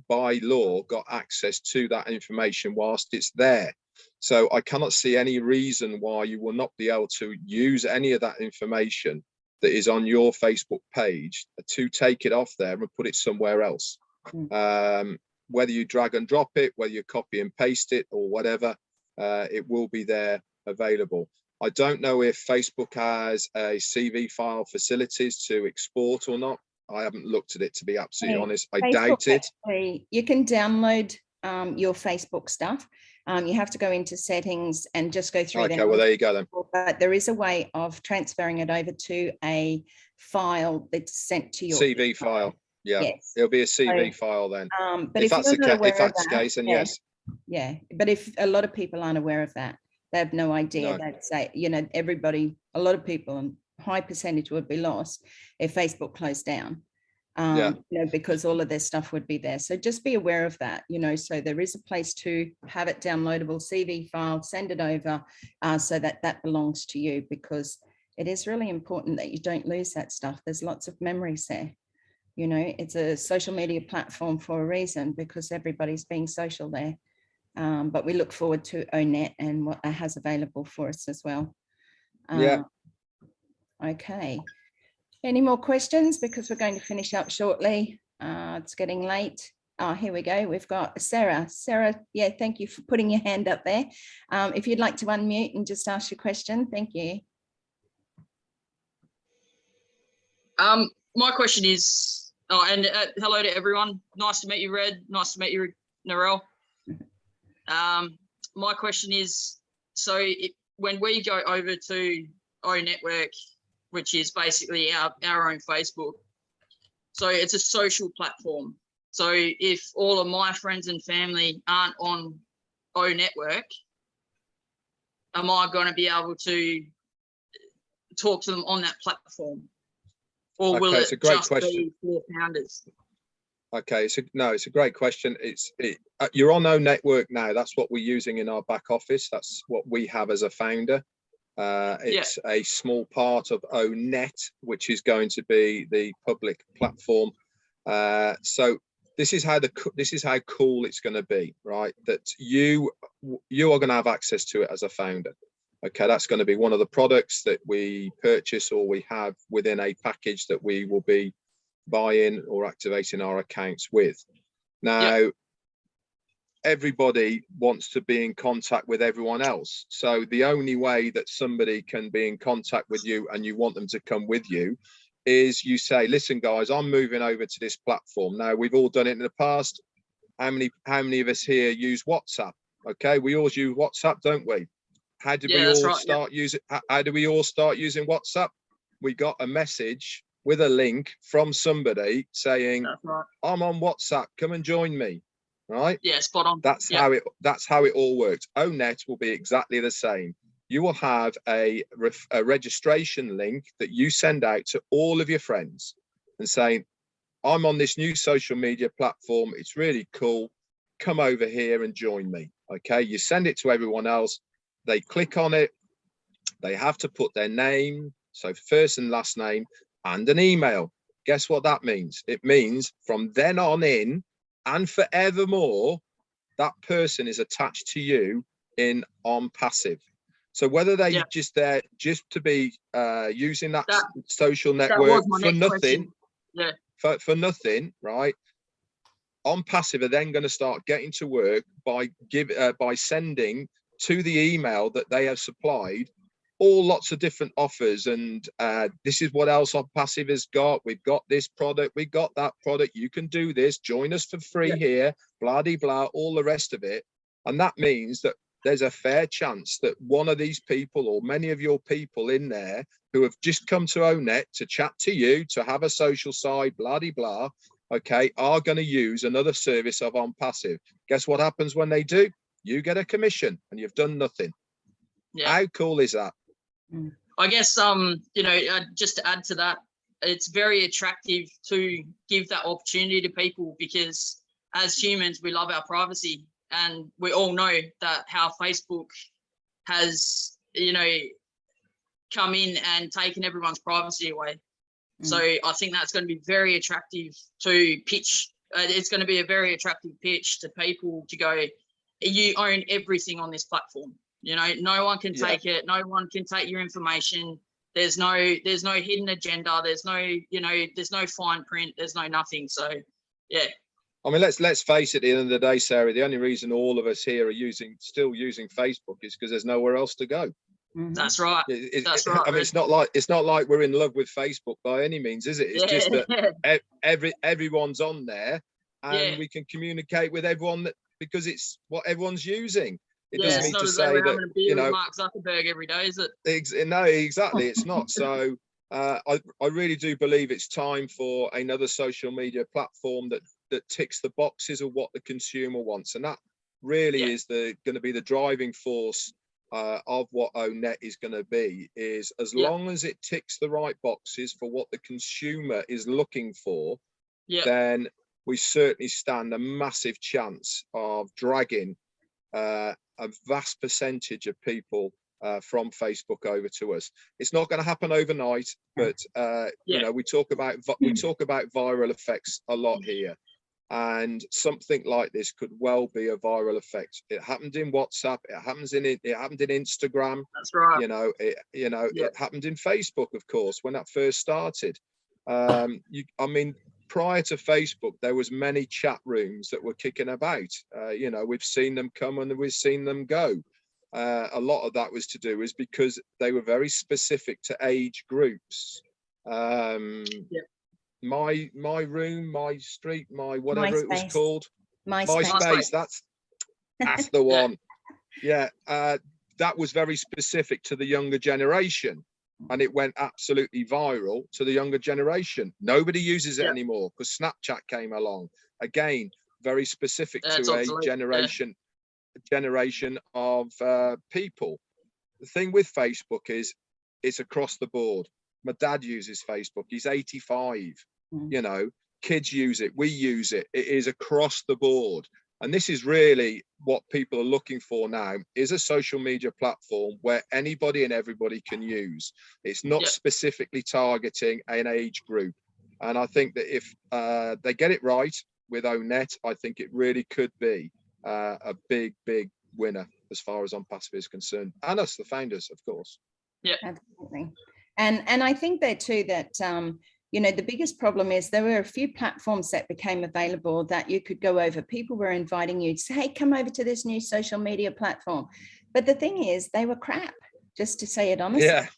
by law, got access to that information whilst it's there. So I cannot see any reason why you will not be able to use any of that information that is on your Facebook page to take it off there and put it somewhere else. Whether you drag and drop it, whether you copy and paste it or whatever, it will be there available. I don't know if Facebook has a CV file facilities to export or not. I haven't looked at it, to be absolutely honest. I doubt it. Actually, you can download your Facebook stuff. You have to go into settings and just go through. Okay, well, there you go then. But there is a way of transferring it over to a file that's sent to your CV file. Yeah, yes. It'll be a CV file then. But if that's the case, then yes. Yeah, but if a lot of people aren't aware of that, they have no idea. No. They'd say, you know, everybody, a lot of people, and high percentage would be lost if Facebook closed down. You know, because all of their stuff would be there. So just be aware of that, you know. So there is a place to have it downloadable, CV file, send it over so that that belongs to you, because it is really important that you don't lose that stuff. There's lots of memories there. You know, it's a social media platform for a reason, because everybody's being social there. But we look forward to ONET and what it has available for us as well. Okay. Any more questions? Because we're going to finish up shortly. It's getting late. Oh, here we go. We've got Sarah. Sarah, yeah, thank you for putting your hand up there. If you'd like to unmute and just ask your question, thank you. My question is, hello to everyone. Nice to meet you, Red. Nice to meet you, Narelle. My question is, so when we go over to O Network, which is basically our own Facebook, so it's a social platform. So if all of my friends and family aren't on O Network, am I going to be able to talk to them on that platform? Or will it just be for founders? Okay, it's a great question. You're on O Network now. That's what we're using in our back office. That's what we have as a founder. It's a small part of ONET, which is going to be the public platform. So this is how cool it's going to be, right? That you are going to have access to it as a founder. Okay, that's going to be one of the products that we purchase or we have within a package that we will be buying or activating our accounts with. Now, everybody wants to be in contact with everyone else. So the only way that somebody can be in contact with you and you want them to come with you is you say, listen, guys, I'm moving over to this platform. Now, we've all done it in the past. How many of us here use WhatsApp? Okay, we all use WhatsApp, don't we? How did we all start using? How do we all start using WhatsApp? We got a message with a link from somebody saying, I'm on WhatsApp, come and join me. Right? Yeah, spot on. That's how it all works. ONET will be exactly the same. You will have a registration link that you send out to all of your friends and saying, I'm on this new social media platform. It's really cool. Come over here and join me. Okay, you send it to everyone else. They click on it. They have to put their name, so first and last name, and an email. Guess what that means? It means from then on in and forevermore, that person is attached to you in OnPassive. So whether they just there just to be using that social network for nothing, for nothing, right? OnPassive are then going to start getting to work by sending to the email that they have supplied all lots of different offers, and this is what else OnPassive has got. We've got this product, we got that product. You can do this. Join us for free here. Blah de blah. All the rest of it, and that means that there's a fair chance that one of these people or many of your people in there who have just come to ONET to chat to you, to have a social side, blah de blah, okay, are going to use another service of OnPassive. Guess what happens when they do? You get a commission and you've done nothing. How cool is that? I guess you know, just to add to that, it's very attractive to give that opportunity to people, because as humans we love our privacy, and we all know that how Facebook has, you know, come in and taken everyone's privacy away. So I think that's going to be very attractive to pitch. It's going to be a very attractive pitch to people to go, you own everything on this platform. You know, no one can take it. No one can take your information. There's no hidden agenda. There's no, you know, there's no fine print. There's no nothing. So, yeah. I mean, let's face it. At the end of the day, Sarah, the only reason all of us here are still using Facebook is because there's nowhere else to go. That's right. That's right. I mean, it's not like we're in love with Facebook by any means, is it? It's just that everyone's on there, and we can communicate with everyone because it's what everyone's using. It doesn't mean to say that, you know, Mark Zuckerberg every day, is it? No, exactly. It's not. So I really do believe it's time for another social media platform that ticks the boxes of what the consumer wants, and that really is going to be the driving force of what ONET is going to be. Is as long as it ticks the right boxes for what the consumer is looking for, then we certainly stand a massive chance of dragging a vast percentage of people from Facebook over to us. It's not going to happen overnight, but you know, we talk about viral effects a lot here, and something like this could well be a viral effect. It happened in WhatsApp. It happened in Instagram. That's right. It happened in Facebook, of course, when that first started. I mean, prior to Facebook, there was many chat rooms that were kicking about. You know, we've seen them come and we've seen them go. A lot of that was to do is because they were very specific to age groups. My room, my street, my whatever it was called. MySpace. That's the one. That was very specific to the younger generation. And it went absolutely viral to the younger generation. Nobody uses it anymore because Snapchat came along. Again, very specific to a generation of people. The thing with Facebook is it's across the board. My dad uses Facebook. He's 85. You know, kids use it. We use it. It is across the board. And this is really what people are looking for now, is a social media platform where anybody and everybody can use. It's not specifically targeting an age group. And I think that if they get it right with ONET, I think it really could be a big winner as far as OnPassive is concerned. And us, the founders, of course. Yeah, absolutely. And I think there too that you know, the biggest problem is there were a few platforms that became available that you could go over. People were inviting you to say, hey, come over to this new social media platform. But the thing is, they were crap, just to say it honestly.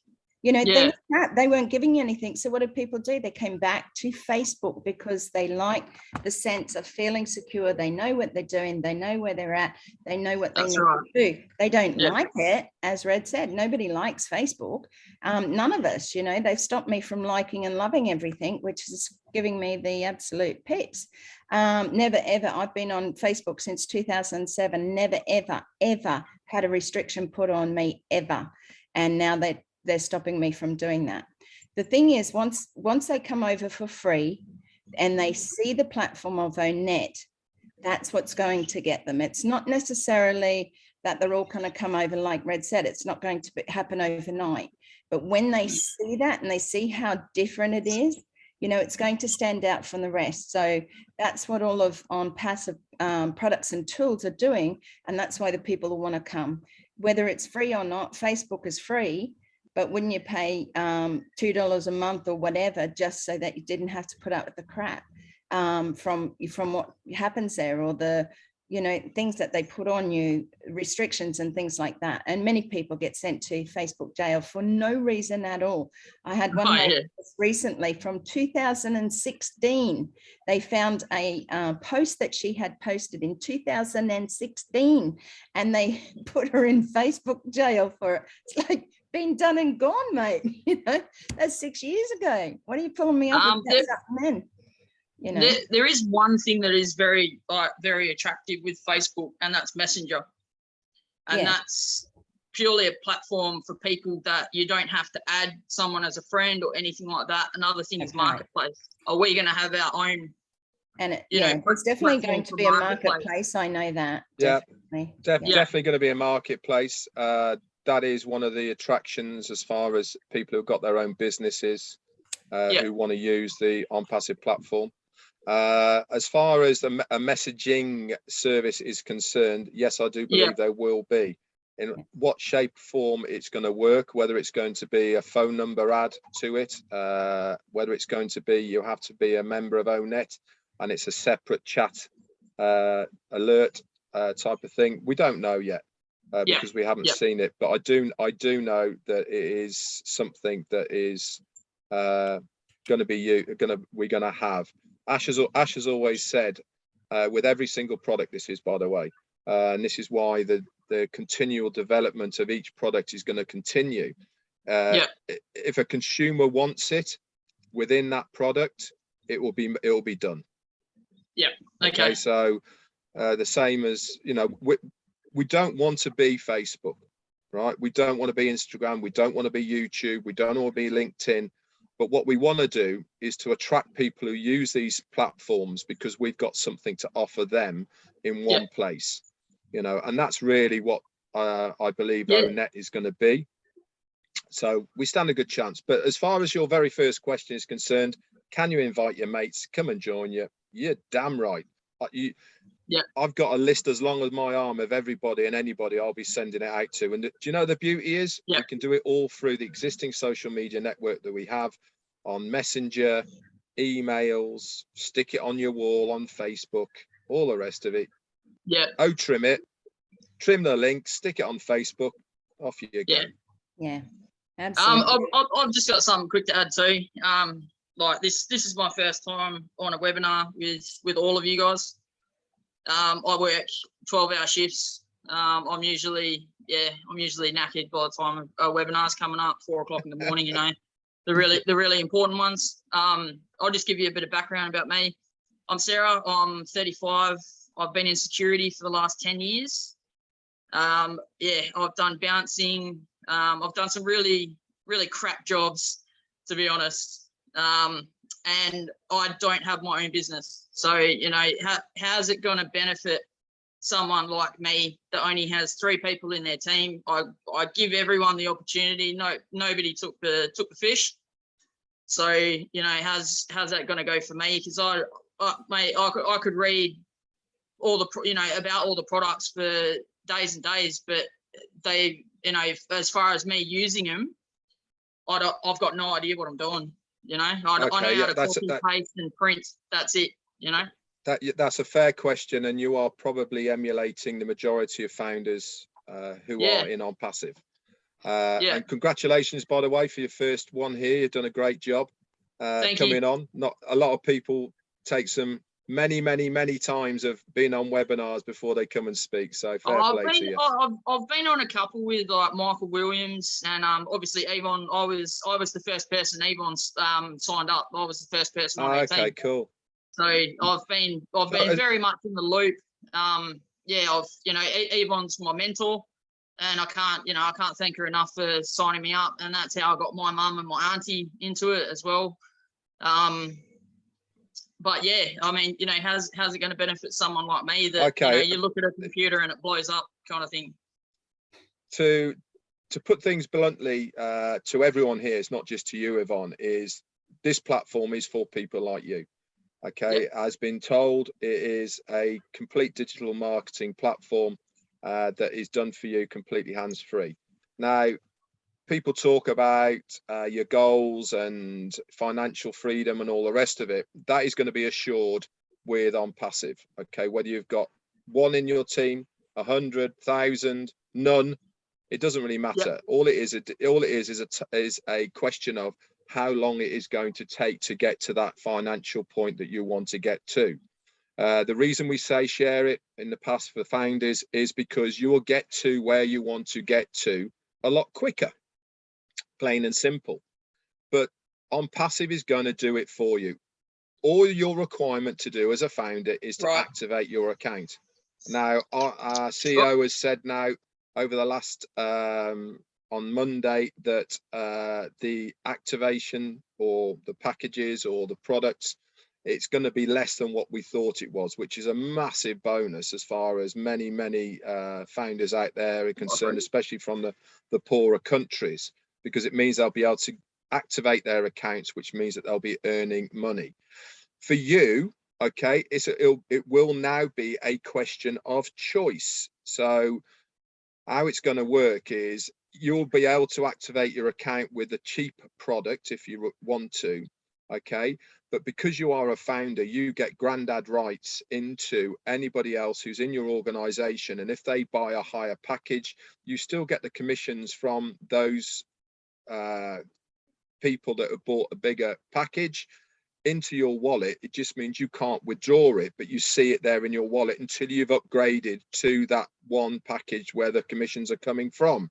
You know, they were crap. They weren't giving you anything. So what did people do? They came back to Facebook because they like the sense of feeling secure. They know what they're doing. They know where they're at. They know what they need to do. They don't like it. As Red said, nobody likes Facebook. None of us, you know, they've stopped me from liking and loving everything, which is giving me the absolute pits. Never, ever. I've been on Facebook since 2007. Never, ever had a restriction put on me, ever. And now they're stopping me from doing that. The thing is, once they come over for free and they see the platform of ONET, that's what's going to get them. It's not necessarily that they're all going to come over, like Red said, it's not going to happen overnight. But when they see that and they see how different it is, you know, it's going to stand out from the rest. So that's what all of OnPassive products and tools are doing. And that's why the people will want to come, whether it's free or not. Facebook is free, but wouldn't you pay $2 a month or whatever, just so that you didn't have to put up with the crap from what happens there, or the, you know, things that they put on you, restrictions and things like that. And many people get sent to Facebook jail for no reason at all. I had one recently from 2016. They found a post that she had posted in 2016, and they put her in Facebook jail for it. It's like been done and gone, mate. You know, that's 6 years ago. What are you pulling me up with that then? You know, there is one thing that is very attractive with Facebook, and that's Messenger, and that's purely a platform for people that you don't have to add someone as a friend or anything like that. Another thing is marketplace. Are we going to have our own? And it's definitely going to be a marketplace. I know that. Yeah, definitely, definitely going to be a marketplace. That is one of the attractions as far as people who've got their own businesses who want to use the OnPassive platform. As far as a messaging service is concerned, yes, I do believe there will be. In what shape, form it's going to work, whether it's going to be a phone number add to it, whether it's going to be you have to be a member of ONET and it's a separate chat alert type of thing. We don't know yet because we haven't seen it, but I do know that it is something that is we're going to have. Ash has always said, with every single product, this is, by the way, and this is why the continual development of each product is going to continue. If a consumer wants it within that product, it will be done. Okay. So the same as, you know, we don't want to be Facebook, right? We don't want to be Instagram. We don't want to be YouTube. We don't want to be LinkedIn. But what we want to do is to attract people who use these platforms because we've got something to offer them in one place, you know, and that's really what I believe ONET is going to be. So we stand a good chance. But as far as your very first question is concerned, can you invite your mates, come and join you? You're damn right. I've got a list as long as my arm of everybody and anybody I'll be sending it out to. And do you know the beauty is we can do it all through the existing social media network that we have on Messenger, emails, stick it on your wall on Facebook, all the rest of it. Trim it, trim the link, stick it on Facebook, off you go. Absolutely. I've just got something quick to add too. Like this is my first time on a webinar with all of you guys. I work 12-hour shifts. I'm usually knackered by the time a webinar's coming up, 4 o'clock in the morning, you know, the really important ones. I'll just give you a bit of background about me. I'm Sarah, I'm 35. I've been in security for the last 10 years. I've done bouncing. I've done some really, really crap jobs, to be honest. And I don't have my own business. So, you know, how's it going to benefit someone like me that only has 3 people in their team? I give everyone the opportunity. Nobody took the fish. So, you know, how's that going to go for me? Because I could read all the, you know, about all the products for days and days, but they, you know, as far as me using them, I've got no idea what I'm doing. You know, I know how to copy, paste and print. That's it, you know. That's a fair question, and you are probably emulating the majority of founders who are in OnPassive. And congratulations, by the way, for your first one here. You've done a great job coming on. Not a lot of people take some many times of being on webinars before they come and speak. So fair play to you. I've been on a couple with like Michael Williams and obviously Yvonne. I was the first person Yvonne signed up. I was the first person on her team. Okay, cool. So I've been very much in the loop. Yvonne's my mentor, and I can't thank her enough for signing me up. And that's how I got my mum and my auntie into it as well. But yeah, I mean, you know, how's it going to benefit someone like me that you know, you look at a computer and it blows up kind of thing? To put things bluntly, to everyone here, it's not just to you, Yvonne, is this platform is for people like you. Okay, as been told, it is a complete digital marketing platform that is done for you completely hands-free. Now, people talk about your goals and financial freedom and all the rest of it. That is going to be assured with OnPassive. Okay, whether you've got one in your team, 100,000, none, it doesn't really matter. All it is a question of how long it is going to take to get to that financial point that you want to get to. The reason we say share it in the past for founders is because you will get to where you want to get to a lot quicker, plain and simple. But OnPassive is going to do it for you. All your requirement to do as a founder is to activate your account. Now, our CEO has said now over the last on Monday that the activation or the packages or the products, it's going to be less than what we thought it was, which is a massive bonus as far as many founders out there are concerned, especially from the poorer countries, because it means they'll be able to activate their accounts, which means that they'll be earning money. For you, okay, it will now be a question of choice. So how it's going to work is you'll be able to activate your account with a cheap product if you want to, okay? But because you are a founder, you get granddad rights into anybody else who's in your organization. And if they buy a higher package, you still get the commissions from those people that have bought a bigger package into your wallet. It just means you can't withdraw it, but you see it there in your wallet until you've upgraded to that one package where the commissions are coming from.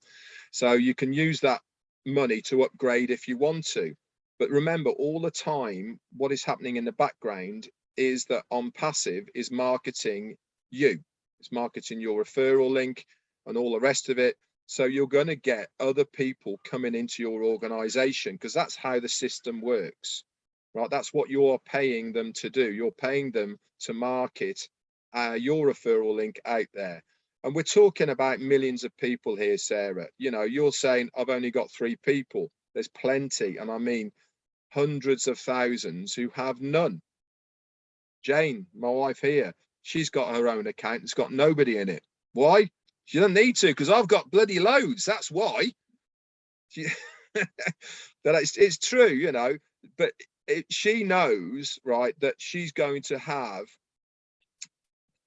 So you can use that money to upgrade if you want to. But remember, all the time, what is happening in the background is that OnPassive is marketing you. It's marketing your referral link and all the rest of it. So you're going to get other people coming into your organization, because that's how the system works, right? That's what you're paying them to do. You're paying them to market your referral link out there. And we're talking about millions of people here, Sarah. You know, you're saying I've only got 3 people. There's plenty, and I mean hundreds of thousands who have none. Jane, my wife here, she's got her own account. It's got nobody in it. Why? She doesn't need to, because I've got bloody loads. That's why. But it's true, you know. But she knows, right, that she's going to have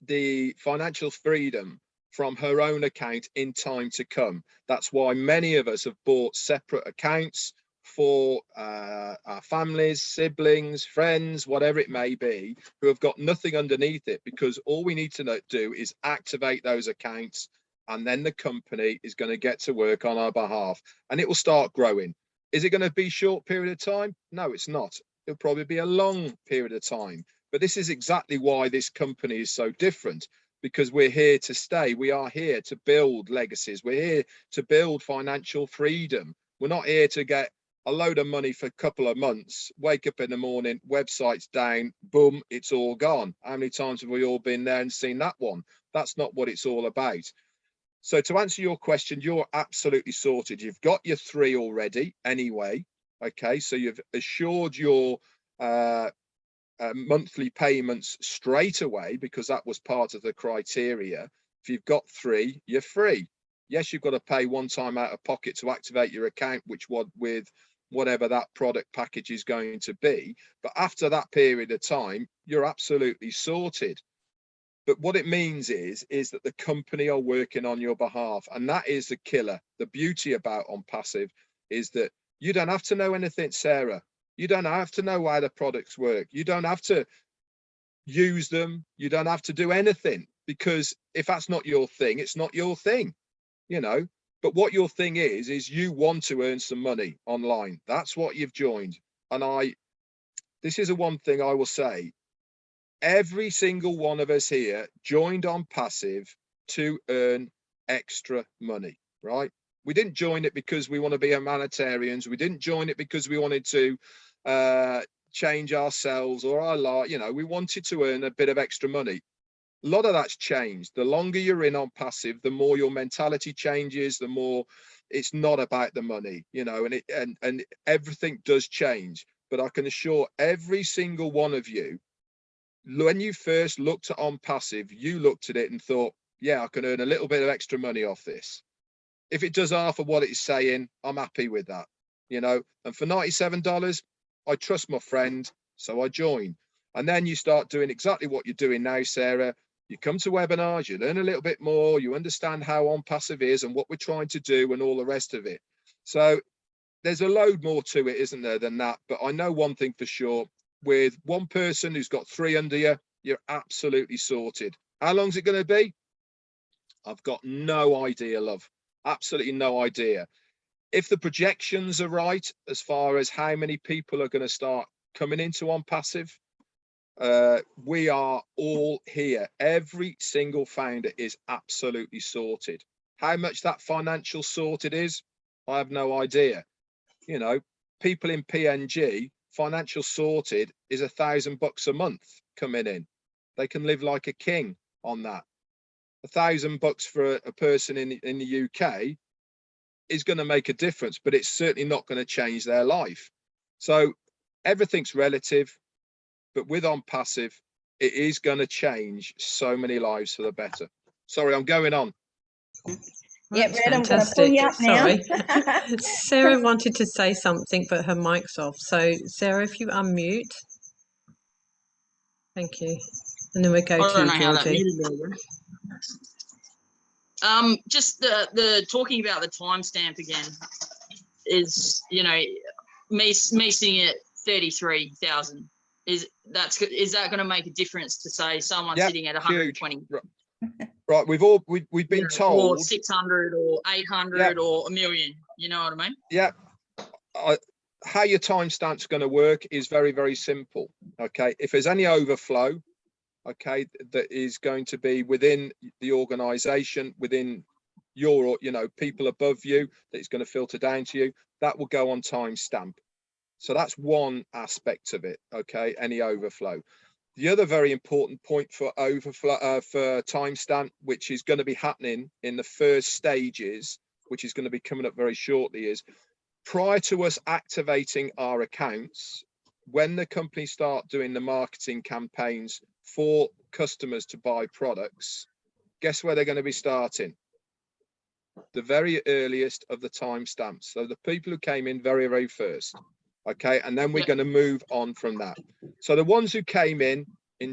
the financial freedom from her own account in time to come. That's why many of us have bought separate accounts for our families, siblings, friends, whatever it may be, who have got nothing underneath it, because all we need to do is activate those accounts, and then the company is going to get to work on our behalf, and it will start growing. Is it going to be a short period of time? No, it's not. It'll probably be a long period of time. But this is exactly why this company is so different, because we're here to stay. We are here to build legacies. We're here to build financial freedom. We're not here to get a load of money for a couple of months, wake up in the morning, website's down, boom, it's all gone. How many times have we all been there and seen that one? That's not what it's all about. So to answer your question, you're absolutely sorted. You've got your 3 already anyway. Okay, so you've assured your monthly payments straight away, because that was part of the criteria. If you've got 3, you're free. Yes, you've got to pay one time out of pocket to activate your account, which would with whatever that product package is going to be. But after that period of time, you're absolutely sorted. But what it means is that the company are working on your behalf, and that is the killer. The beauty about OnPassive is that you don't have to know anything, Sarah. You don't have to know how the products work. You don't have to use them. You don't have to do anything, because if that's not your thing, it's not your thing, you know. But what your thing is you want to earn some money online. That's what you've joined. And this is the one thing I will say. Every single one of us here joined OnPassive to earn extra money, right? We didn't join it because we want to be humanitarians. We didn't join it because we wanted to change ourselves or our life. You know, we wanted to earn a bit of extra money. A lot of that's changed. The longer you're in OnPassive, the more your mentality changes, the more it's not about the money, you know, and everything does change. but I can assure every single one of you, when you first looked at OnPassive, you looked at it and thought, yeah, I can earn a little bit of extra money off this. If it does half of what it's saying, I'm happy with that, you know. And for $97, I trust my friend, so I join. And then you start doing exactly what you're doing now, Sarah. You come to webinars, you learn a little bit more, you understand how OnPassive is and what we're trying to do and all the rest of it. So there's a load more to it, isn't there, than that? But I know one thing for sure, with one person who's got 3 under you, you're absolutely sorted. How long's it going to be? I've got no idea, love. Absolutely no idea. If the projections are right, as far as how many people are going to start coming into OnPassive, we are all here. Every single founder is absolutely sorted. How much that financial sorted is, I have no idea. You know, people in PNG, financial sorted is $1,000 a month coming in. They can live like a king on that. $1,000 for a person in the UK is going to make a difference, but it's certainly not going to change their life. So everything's relative, but with OnPassive, it is going to change so many lives for the better. Sorry, I'm going on. Yeah, Red, I'm going to pull you up now. Sorry. Sarah wanted to say something, but her mic's off. So, Sarah, if you unmute. Thank you. And then we go to you, Georgie. Just the talking about the timestamp again is, you know, me seeing it 33,000 is that going to make a difference to say someone sitting at 120? Right, we've been told, or 600 or 800 or a million. You know what I mean? Yeah. How your timestamp's going to work is very, very simple. Okay, if there's any overflow, okay, that is going to be within the organization, within your, you know, people above you, that is going to filter down to you, that will go on timestamp. So that's one aspect of it. Okay, any overflow. The other very important point for overflow, for timestamp, which is going to be happening in the first stages, which is going to be coming up very shortly, is prior to us activating our accounts, when the companies start doing the marketing campaigns for customers to buy products, guess where they're going to be starting? The very earliest of the timestamps. So the people who came in very, very first. Okay, and then we're going to move on from that. So the ones who came in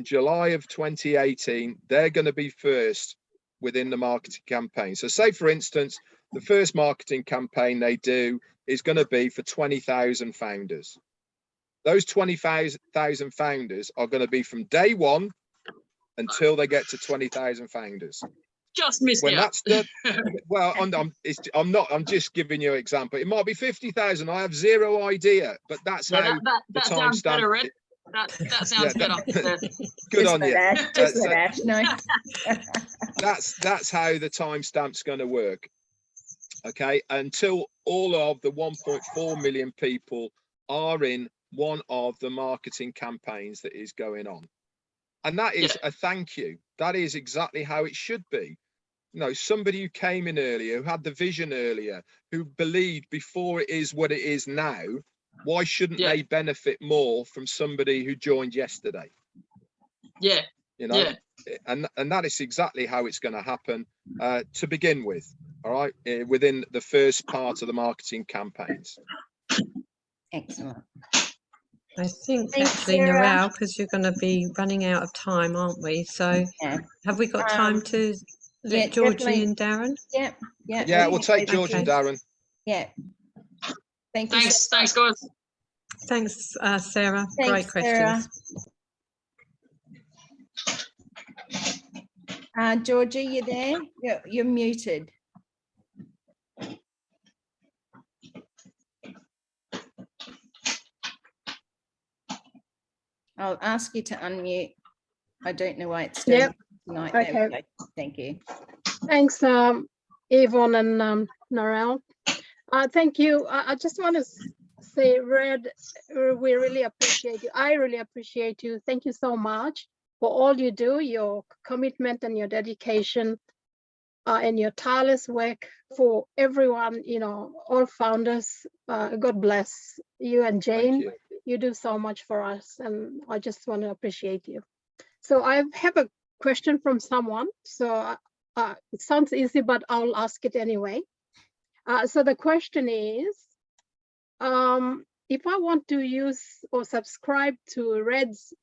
July of 2018, they're going to be first within the marketing campaign. So say, for instance, the first marketing campaign they do is going to be for 20,000 founders. Those 20,000 founders are going to be from day one until they get to 20,000 founders. Just missed when out. That's done. Well, I'm just giving you an example. It might be 50,000. I have zero idea, but that's how that sounds better, Red. That sounds better. Good on you. Just let Ash know. That's how the timestamp's going to work. Okay, until all of the 1.4 million people are in one of the marketing campaigns that is going on. And that is a thank you. That is exactly how it should be. You know, somebody who came in earlier, who had the vision earlier, who believed before it is what it is now, why shouldn't they benefit more from somebody who joined yesterday? Yeah. You know, and that is exactly how it's going to happen to begin with. All right, within the first part of the marketing campaigns. Excellent. I think actually, Narelle, because you're going to be running out of time, aren't we? So have we got time to let Georgie and Darren? Yeah, we'll take George and Darren. Yeah. Thank you. Thanks, guys. Thanks, Sarah. Thanks, Great questions. Sarah. Georgie, you there? You're muted. I'll ask you to unmute. I don't know why it's doing tonight. Okay. Thank you. Thanks, Yvonne and Narelle. Thank you. I just want to say, Red, we really appreciate you. I really appreciate you. Thank you so much for all you do, your commitment and your dedication and your tireless work for everyone, you know, all founders. God bless you and Jane. You do so much for us, and I just want to appreciate you. So I have a question from someone. So it sounds easy, but I'll ask it anyway. So the question is, if I want to use or subscribe to Red's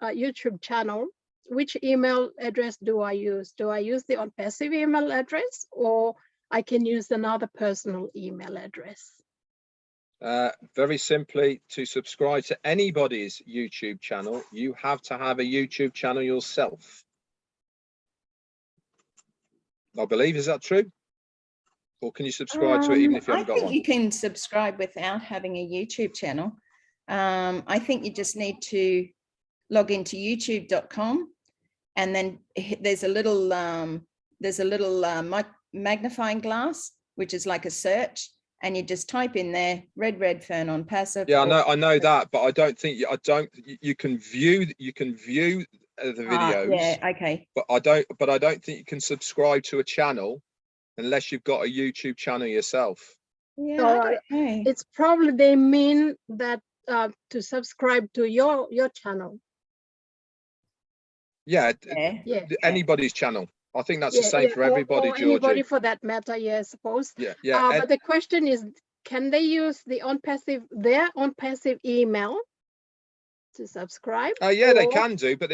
YouTube channel, which email address do I use? Do I use the OnPassive email address, or I can use another personal email address? Very simply, to subscribe to anybody's YouTube channel, you have to have a YouTube channel yourself. I believe, is that true? Or can you subscribe to it even if you haven't got one? I think you can subscribe without having a YouTube channel. I think you just need to log into youtube.com, and then there's a little magnifying glass, which is like a search, and you just type in there Red Redfern OnPassive. Yeah, I know that, but I don't think you can view the videos. Yeah, okay. But I don't think you can subscribe to a channel unless you've got a YouTube channel yourself. Yeah, I don't know. It's probably they mean that to subscribe to your channel. Yeah, Yeah. anybody's channel. I think that's the same for everybody, or Georgie. anybody for that matter, yeah, I suppose. Yeah. But the question is, can they use their OnPassive email to subscribe? Yeah, they can do, but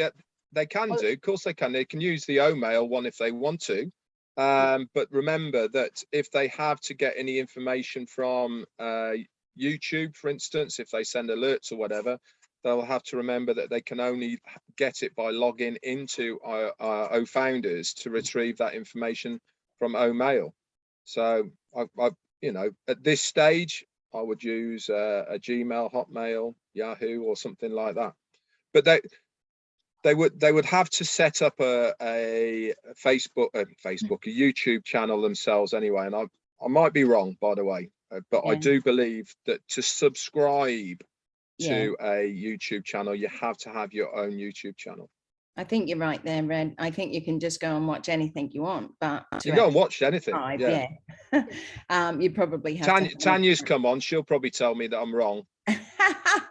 they can do. Of course they can. They can use the OMail one if they want to. But remember that if they have to get any information from YouTube, for instance, if they send alerts or whatever, they'll have to remember that they can only get it by logging into OFounders to retrieve that information from OMail. So I at this stage, I would use a Gmail, Hotmail, Yahoo, or something like that. But they would have to set up a Facebook, a YouTube channel themselves anyway. And I might be wrong, by the way, but I do believe that to subscribe to a YouTube channel, you have to have your own YouTube channel. I think you're right there, Red. I think you can just go and watch anything you want, but you go and watch anything. You probably have. Tanya's come on. She'll probably tell me that I'm wrong.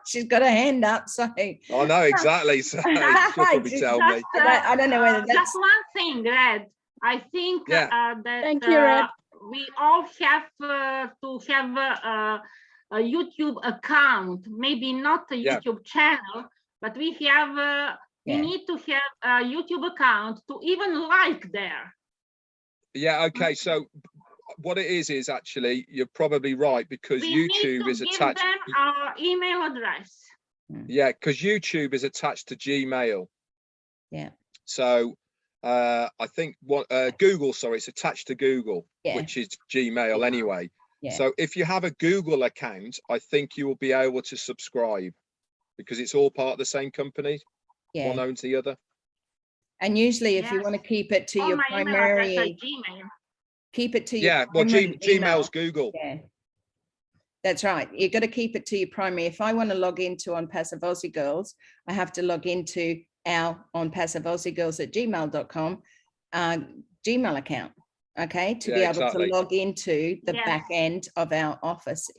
She's got her hand up, so I know exactly. So she'll probably tell me. I don't know whether that's just one thing, Red. I think that Thank you, Red. We all have to have a YouTube account, maybe not a YouTube channel, but we have we need to have a YouTube account to even like there. Yeah, okay. So what it is actually, you're probably right, because YouTube is attached. Give them our email address. Yeah, because YouTube is attached to Gmail. Yeah. So I think Google, sorry, it's attached to Google, which is Gmail anyway. Yeah. So if you have a Google account, I think you will be able to subscribe because it's all part of the same company. Yeah. One owns the other. And usually if you want to keep it to your primary, keep it to your Gmail's Google. Yeah. That's right. You've got to keep it to your primary. If I want to log into OnPassive AussieGirls, I have to log into our OnPassive AussieGirls at gmail.com Gmail account. Okay, to be able to log into the back end of our office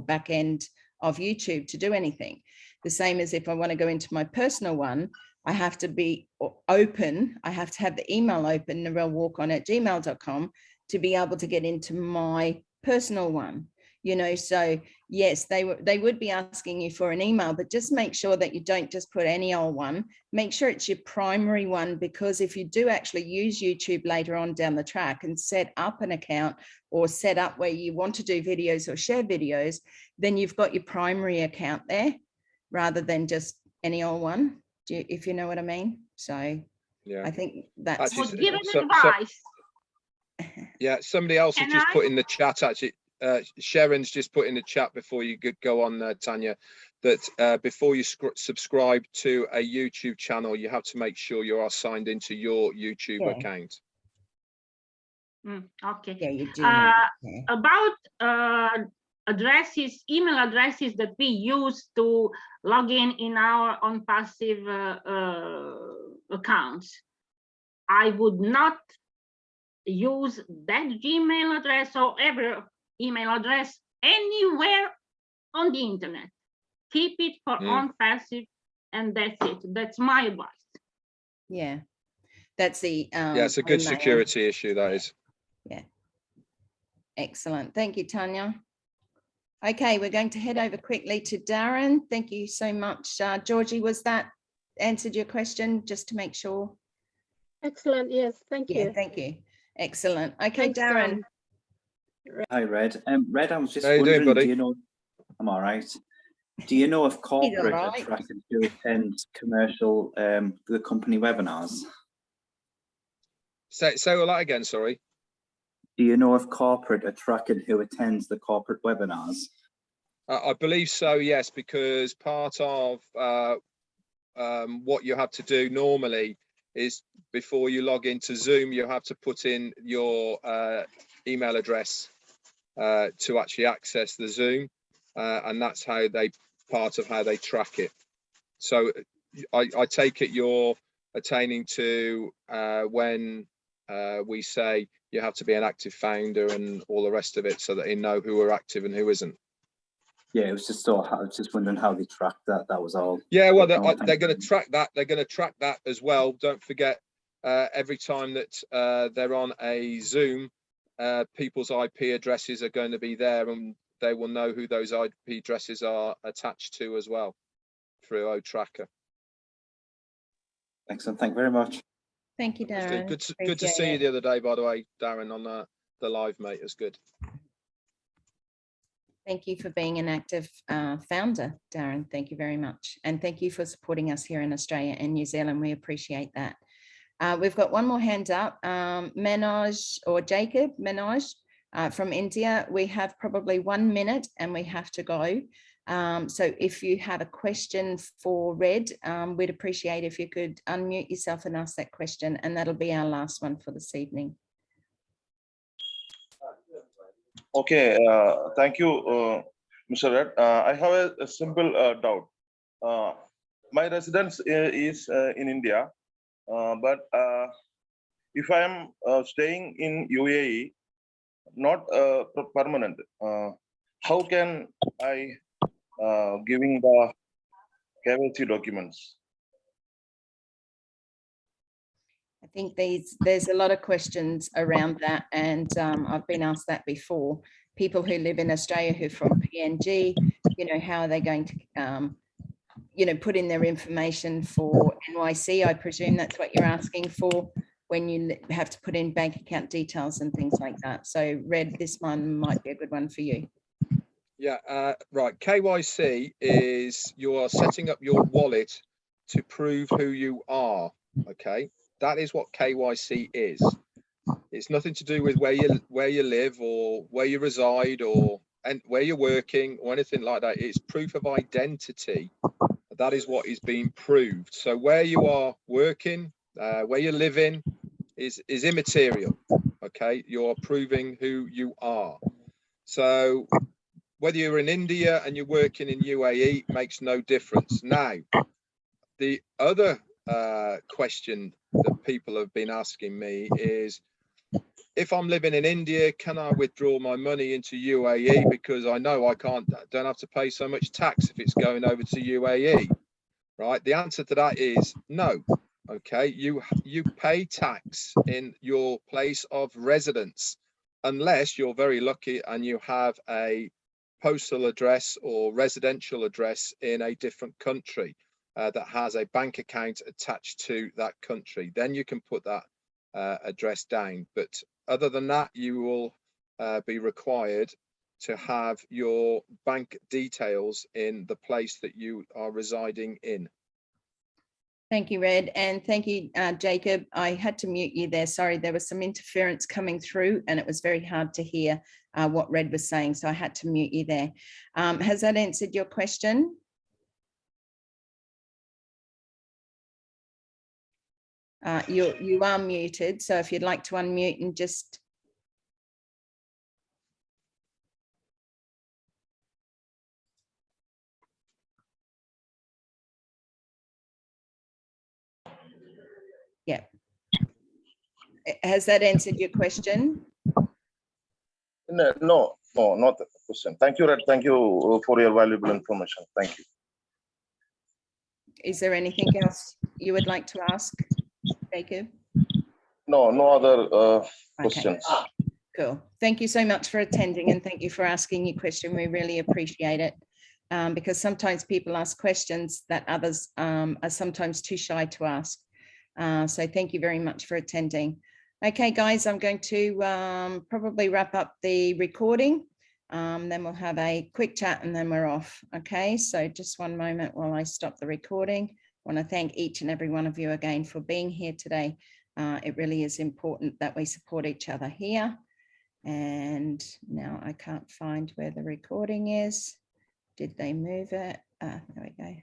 back end of YouTube to do anything. The same as if I want to go into my personal one, I have to be open. I have to have the email open, narellewalkon@gmail.com, to be able to get into my personal one. So yes, they would be asking you for an email, but just make sure that you don't just put any old one. Make sure it's your primary one, because if you do actually use YouTube later on down the track and set up an account or set up where you want to do videos or share videos, then you've got your primary account there rather than just any old one, if you know what I mean. So yeah, I think that's given advice. Yeah, somebody else has just put in the chat, actually. Sharon's just put in the chat before you could go on, Tanya, that before you subscribe to a YouTube channel, you have to make sure you are signed into your YouTube account. Okay. Yeah, you do. About email addresses that we use to log in our OnPassive accounts, I would not use that Gmail address or every email address anywhere on the internet. keep it for OnPassive, and that's it. That's my advice. Yeah, that's the yeah, it's a good security issue, that is. Yeah, excellent. Thank you, Tanya. Okay, we're going to head over quickly to Darren. Thank you so much. Georgie, was that answered your question, just to make sure? Excellent. Yes, thank you. Yeah, thank you. Excellent. Okay, Thanks, Darren. Hi, Red. Red, I was just How you wondering, doing, buddy? do you know, I'm all right. Do you know if corporate all are right. tracking who attends commercial, the company webinars? Say all that again, sorry. Do you know if corporate are tracking who attends the corporate webinars? I believe so, yes, because part of what you have to do normally is before you log into Zoom, you have to put in your email address to actually access the Zoom, and that's how part of how they track it. So I take it you're attaining to when we say you have to be an active founder and all the rest of it, so that they know who are active and who isn't. Yeah, it was just I was just wondering how they track that. That was all. Yeah, well, they're going to track that. They're going to track that as well. Don't forget, every time that they're on a Zoom, people's IP addresses are going to be there, and they will know who those IP addresses are attached to as well through OTracker. Excellent. Thank you very much. Thank you, Darren. Good to see you the other day, by the way, Darren, on the live, mate. It was good. Thank you for being an active founder, Darren. Thank you very much. And thank you for supporting us here in Australia and New Zealand. We appreciate that. We've got one more hand up, Manoj or Jacob Manoj from India. We have probably 1 minute and we have to go. So if you have a question for Red, we'd appreciate if you could unmute yourself and ask that question, and that'll be our last one for this evening. Okay, thank you, Mr. Red. I have a simple doubt. My residence is in India, but if I am staying in UAE, not permanent, how can I giving the KYC documents? I think there's a lot of questions around that, and I've been asked that before. People who live in Australia who are from PNG, you know, how are they going to, you know, put in their information for NYC? I presume that's what you're asking for when you have to put in bank account details and things like that. So Red, this one might be a good one for you. Yeah, right. KYC is you are setting up your wallet to prove who you are. Okay, that is what KYC is. It's nothing to do with where you live or where you reside or where you're working or anything like that. It's proof of identity. That is what is being proved. So where you are working, where you're living is immaterial. Okay, you're proving who you are. So whether you're in India and you're working in UAE makes no difference. Now, the other question that people have been asking me is, if I'm living in India, can I withdraw my money into UAE? Because I know I don't have to pay so much tax if it's going over to UAE, right? The answer to that is no. Okay, you pay tax in your place of residence, unless you're very lucky and you have a postal address or residential address in a different country that has a bank account attached to that country. Then you can put that address down. But other than that, you will be required to have your bank details in the place that you are residing in. Thank you, Red, and thank you, Jacob. I had to mute you there. Sorry, there was some interference coming through and it was very hard to hear what Red was saying, so I had to mute you there. Has that answered your question? You are muted, so if you'd like to unmute and just... Yeah. Has that answered your question? No, not the question. Thank you, Red. Thank you for your valuable information. Thank you. Is there anything else you would like to ask, Jacob? No, no other questions. Cool. Thank you so much for attending, and thank you for asking your question. We really appreciate it, because sometimes people ask questions that others are sometimes too shy to ask. So thank you very much for attending. Okay, guys, I'm going to probably wrap up the recording. Then we'll have a quick chat and then we're off. Okay, so just one moment while I stop the recording. I want to thank each and every one of you again for being here today. It really is important that we support each other here. And now I can't find where the recording is. Did they move it? There we go.